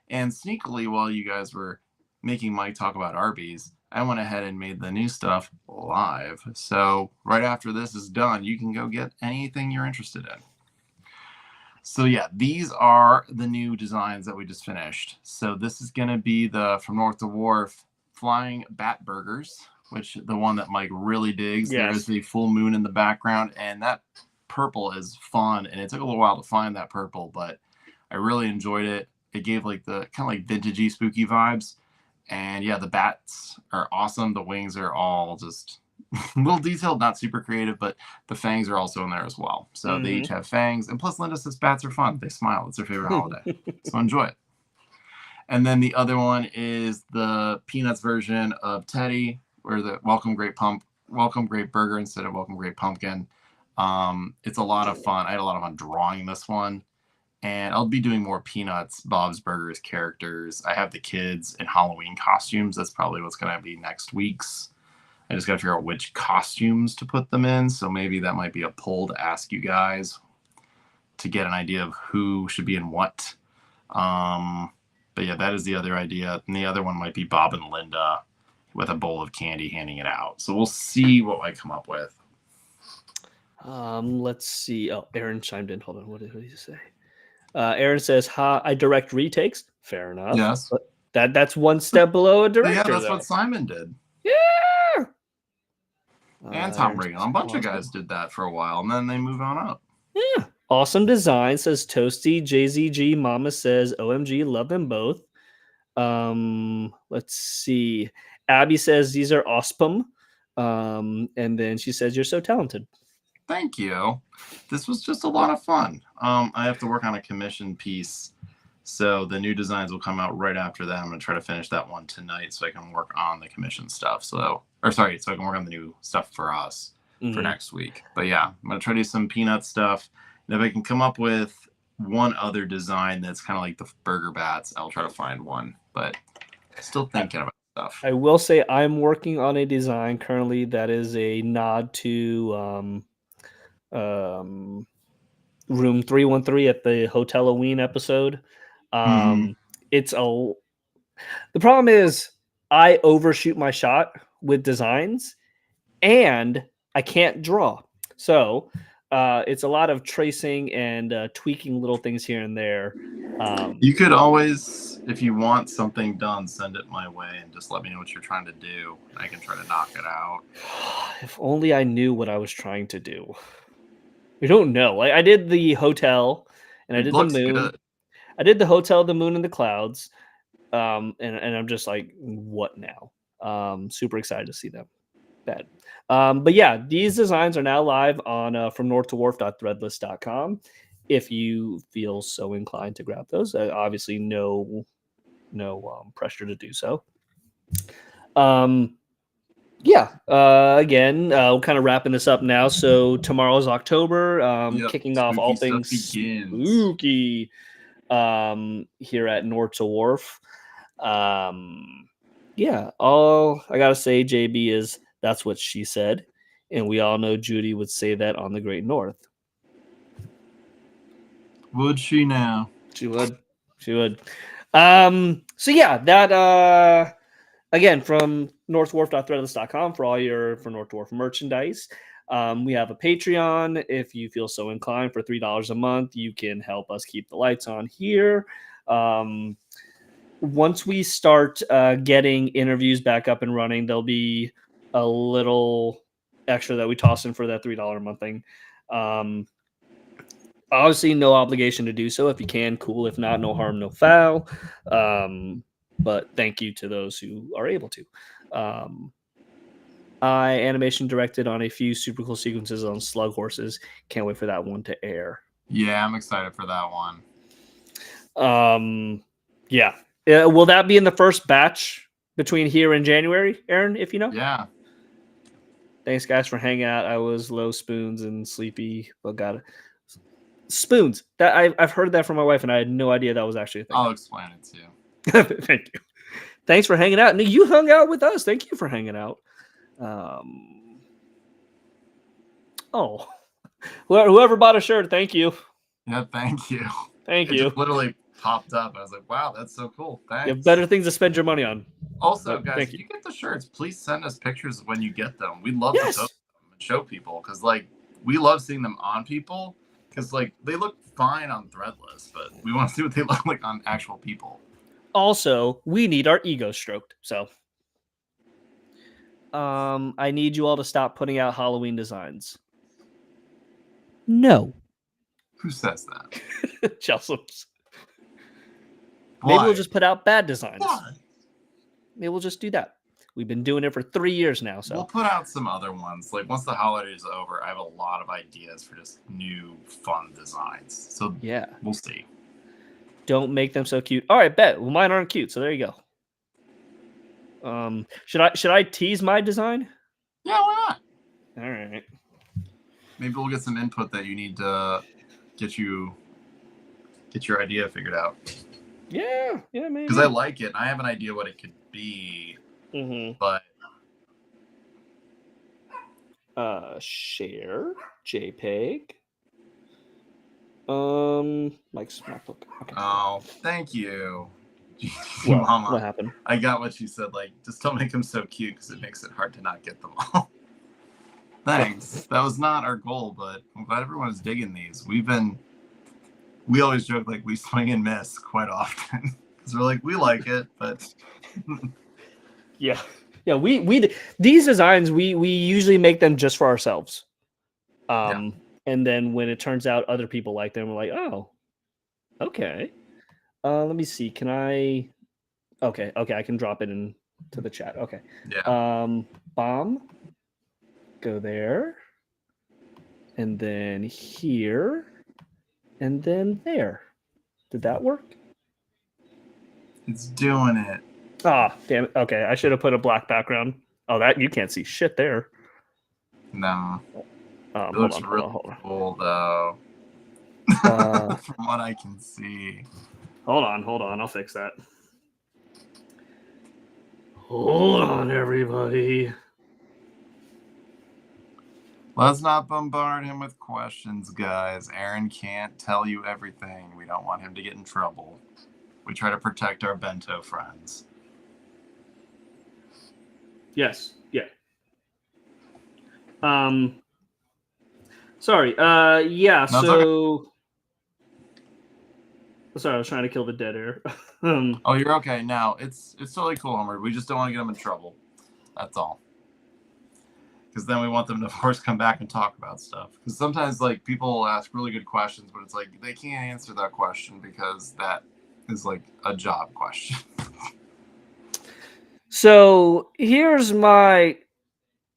And sneakily, while you guys were making Mike talk about Arby's, I went ahead and made the new stuff live. So right after this is done, you can go get anything you're interested in. So yeah, these are the new designs that we just finished. So this is going to be the From North to Wharf Flying Bat Burgers, which the one that Mike really digs. Yes. There is the full moon in the background, and that purple is fun. And it took a little while to find that purple, but I really enjoyed it. It gave like the kind of like vintagey, spooky vibes. And yeah, the bats are awesome. The wings are all just a little detailed, not super creative, but the fangs are also in there as well. So they each have fangs. And plus, Linda says bats are fun. They smile. It's their favorite holiday. So enjoy it. And then the other one is the Peanuts version of Teddy, or the Welcome Great Burger instead of Welcome Great Pumpkin. It's a lot of fun. I had a lot of fun drawing this one. And I'll be doing more Peanuts, Bob's Burgers characters. I have the kids in Halloween costumes. That's probably what's going to be next week's. I just got to figure out which costumes to put them in. So maybe that might be a poll to ask you guys to get an idea of who should be in what. But yeah, that is the other idea. And the other one might be Bob and Linda with a bowl of candy handing it out. So we'll see what I come up with. Let's see. Oh, Aaron chimed in. Hold on. What did he say? Aaron says, I direct retakes. Fair enough. Yes. But that's one step below a director. Yeah, that's though. what Simon did. Yeah. And Tom Reagan. A bunch of guys did that for a while, and then they move on up. Yeah. Awesome design, says Toasty. JZG Mama says, OMG, love them both. Let's see. Abby says, these are awesome. And then she says, you're so talented. Thank you. This was just a lot of fun. I have to work on a commission piece, so the new designs will come out right after that. I'm going to try to finish that one tonight so I can work on the commission stuff. So I can work on the new stuff for us for next week. But yeah, I'm going to try to do some Peanut stuff. And if I can come up with one other design that's kind of like the burger bats, I'll try to find one. But still thinking about stuff. I will say I'm working on a design currently that is a nod to Room 313 at the Hotel Halloween episode. The problem is I overshoot my shot with designs and I can't draw. So it's a lot of tracing and tweaking little things here and there. You could always, if you want something done, send it my way and just let me know what you're trying to do. I can try to knock it out. If only I knew what I was trying to do. We don't know. I did the hotel and I did the moon. Good. I did the hotel, the moon, and the clouds. And I'm just like, what now? Super excited to see them. Bad. But yeah, these designs are now live on fromnorthtowharf.threadless.com. If you feel so inclined to grab those, obviously no pressure to do so. Again, we're kind of wrapping this up now. So tomorrow's October, kicking off all things spooky here at North to Wharf. All I gotta say, JB, is that's what she said, and we all know Judy would say that on the Great North. Would she now? She would. So yeah, that again from northwharf.threadless.com for all your North Wharf merchandise. We have a Patreon. If you feel so inclined, for $3 a month, you can help us keep the lights on here. Once we start getting interviews back up and running, there'll be a little extra that we toss in for that $3 a month thing. Obviously, no obligation to do so. If you can, cool. If not, no harm, no foul. But thank you to those who are able to. I animation directed on a few super cool sequences on Slug Horses. Can't wait for that one to air. Yeah, I'm excited for that one. Will that be in the first batch between here and January, Aaron, if you know? Yeah. Thanks, guys, for hanging out. I was low spoons and sleepy, but got it. Spoons. That I've heard that from my wife, and I had no idea that was actually a thing. I'll explain it to you. Thank you. Thanks for hanging out. And you hung out with us. Thank you for hanging out. Whoever bought a shirt, thank you. Yeah, thank you. Thank It you. just literally popped up. I was like, wow, that's so cool. Thanks. You have better things to spend your money on. Also, Oh, guys, thank if you. you get the shirts, please send us pictures when you get them. We'd love to post them and show people because, like, we love seeing them on people because, like, they look fine on Threadless, but we want to see what they look like on actual people. Also, we need our ego stroked. So, I need you all to stop putting out Halloween designs. No. Who says that? Chelsea's. Why? Maybe we'll just put out bad designs. Why? Maybe we'll just do that. We've been doing it for 3 years now. So We'll put out some other ones. Like, once the holidays are over, I have a lot of ideas for just new, fun designs. So, yeah, we'll see. don't make them so cute. All right, bet. Well, mine aren't cute, so there you go. Should I tease my design? Yeah, why not? All right. Maybe we'll get some input that you need to get your idea figured out. Yeah, maybe. Because I like it. I have an idea what it could be, but share JPEG. Mike's MacBook. Okay. Oh, thank you. Well, Mama. what happened? I got what you said. Like, just don't make them so cute because it makes it hard to not get them all. Thanks. That was not our goal, but I'm glad everyone is digging these. We always joke like we swing and miss quite often because we're like, we like it, but yeah, we these designs we usually make them just for ourselves. And then when it turns out other people like them, we're like, oh, okay. Let me see. Can I? Okay, I can drop it into the chat. Okay. Yeah. Bomb. Go there. And then here. And then there. Did that work? It's doing it. Ah, damn it. Okay, I should have put a black background. Oh, that you can't see shit there. No. It Hold looks on. really cool, though. From what I can see. Hold on. I'll fix that. Hold on, everybody. Let's not bombard him with questions, guys. Aaron can't tell you everything. We don't want him to get in trouble. We try to protect our bento friends. Yes. Yeah. Sorry. Yeah. No, so. Sorry, I was trying to kill the dead air. Oh, you're okay. Now it's totally cool, Homer. We just don't want to get them in trouble. That's all. Because then we want them to, of course, come back and talk about stuff. Because sometimes, like, people ask really good questions, but it's like they can't answer that question because that is like a job question. So here's my.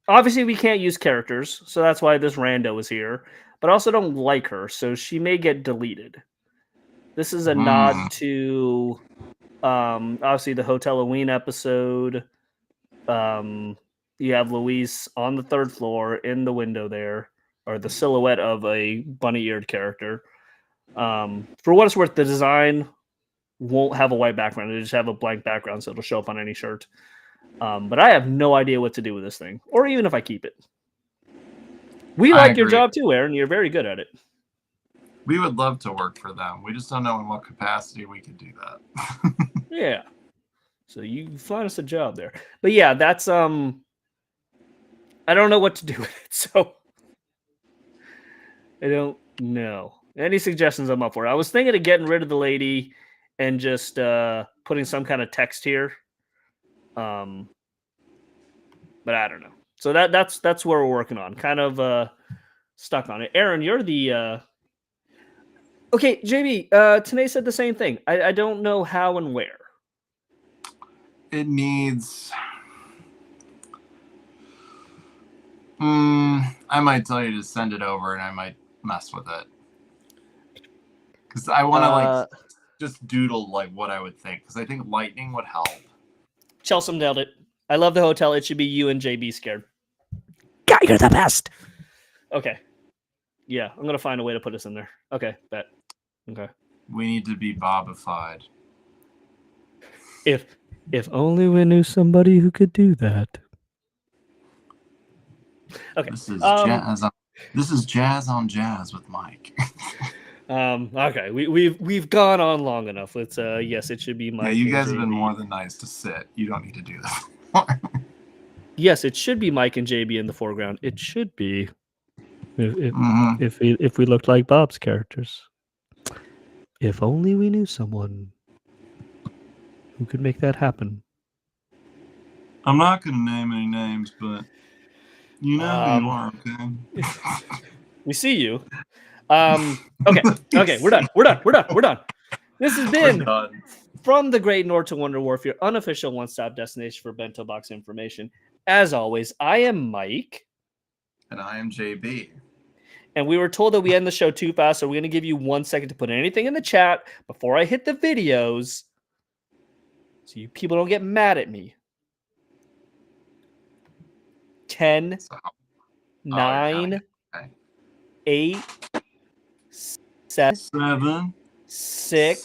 Obviously, we can't use characters, so that's why this rando is here. But I also don't like her, so she may get deleted. This is a nod to, obviously, the Hotel Halloween episode. You have Louise on the third floor in the window there, or the silhouette of a bunny-eared character. For what it's worth, the design won't have a white background. It'll just have a blank background, so it'll show up on any shirt. But I have no idea what to do with this thing, or even if I keep it. We like your job too, Aaron. You're very good at it. We would love to work for them. We just don't know in what capacity we could do that. Yeah. So you find us a job there. But yeah, that's I don't know what to do with it, so I don't know. Any suggestions I'm up for? I was thinking of getting rid of the lady and just putting some kind of text here. But I don't know. So that's where we're working on. Kind of stuck on it. Aaron, you're the okay, JB, Tanae said the same thing. I don't know how and where. It needs... I might tell you to send it over and I might mess with it. Because I want to like just doodle like what I would think. Because I think lightning would help. Chelsea nailed it. I love the hotel. It should be you and JB scared. God, you're the best. Okay. Yeah, I'm gonna find a way to put us in there. Okay, bet. Okay. We need to be Bobified. If only we knew somebody who could do that. Okay. This is jazz. This is jazz on jazz with Mike. Okay. We've gone on long enough. Let's. Yes, it should be Mike. Yeah, you and guys have been JB. more than nice to sit. You don't need to do that. Yes, it should be Mike and JB in the foreground. It should be. Mhm. If we looked like Bob's characters. If only we knew someone who could make that happen. I'm not gonna name any names, but you know who you are, okay? We see you. Okay. Okay. We're done. This has been From the Great North to Wonder Wharf, your unofficial one-stop destination for bento box information. As always, I am Mike. And I am JB. And we were told that we end the show too fast, so we're going to give you 1 second to put anything in the chat before I hit the videos so you people don't get mad at me. 10, 9, 8, 7, 6,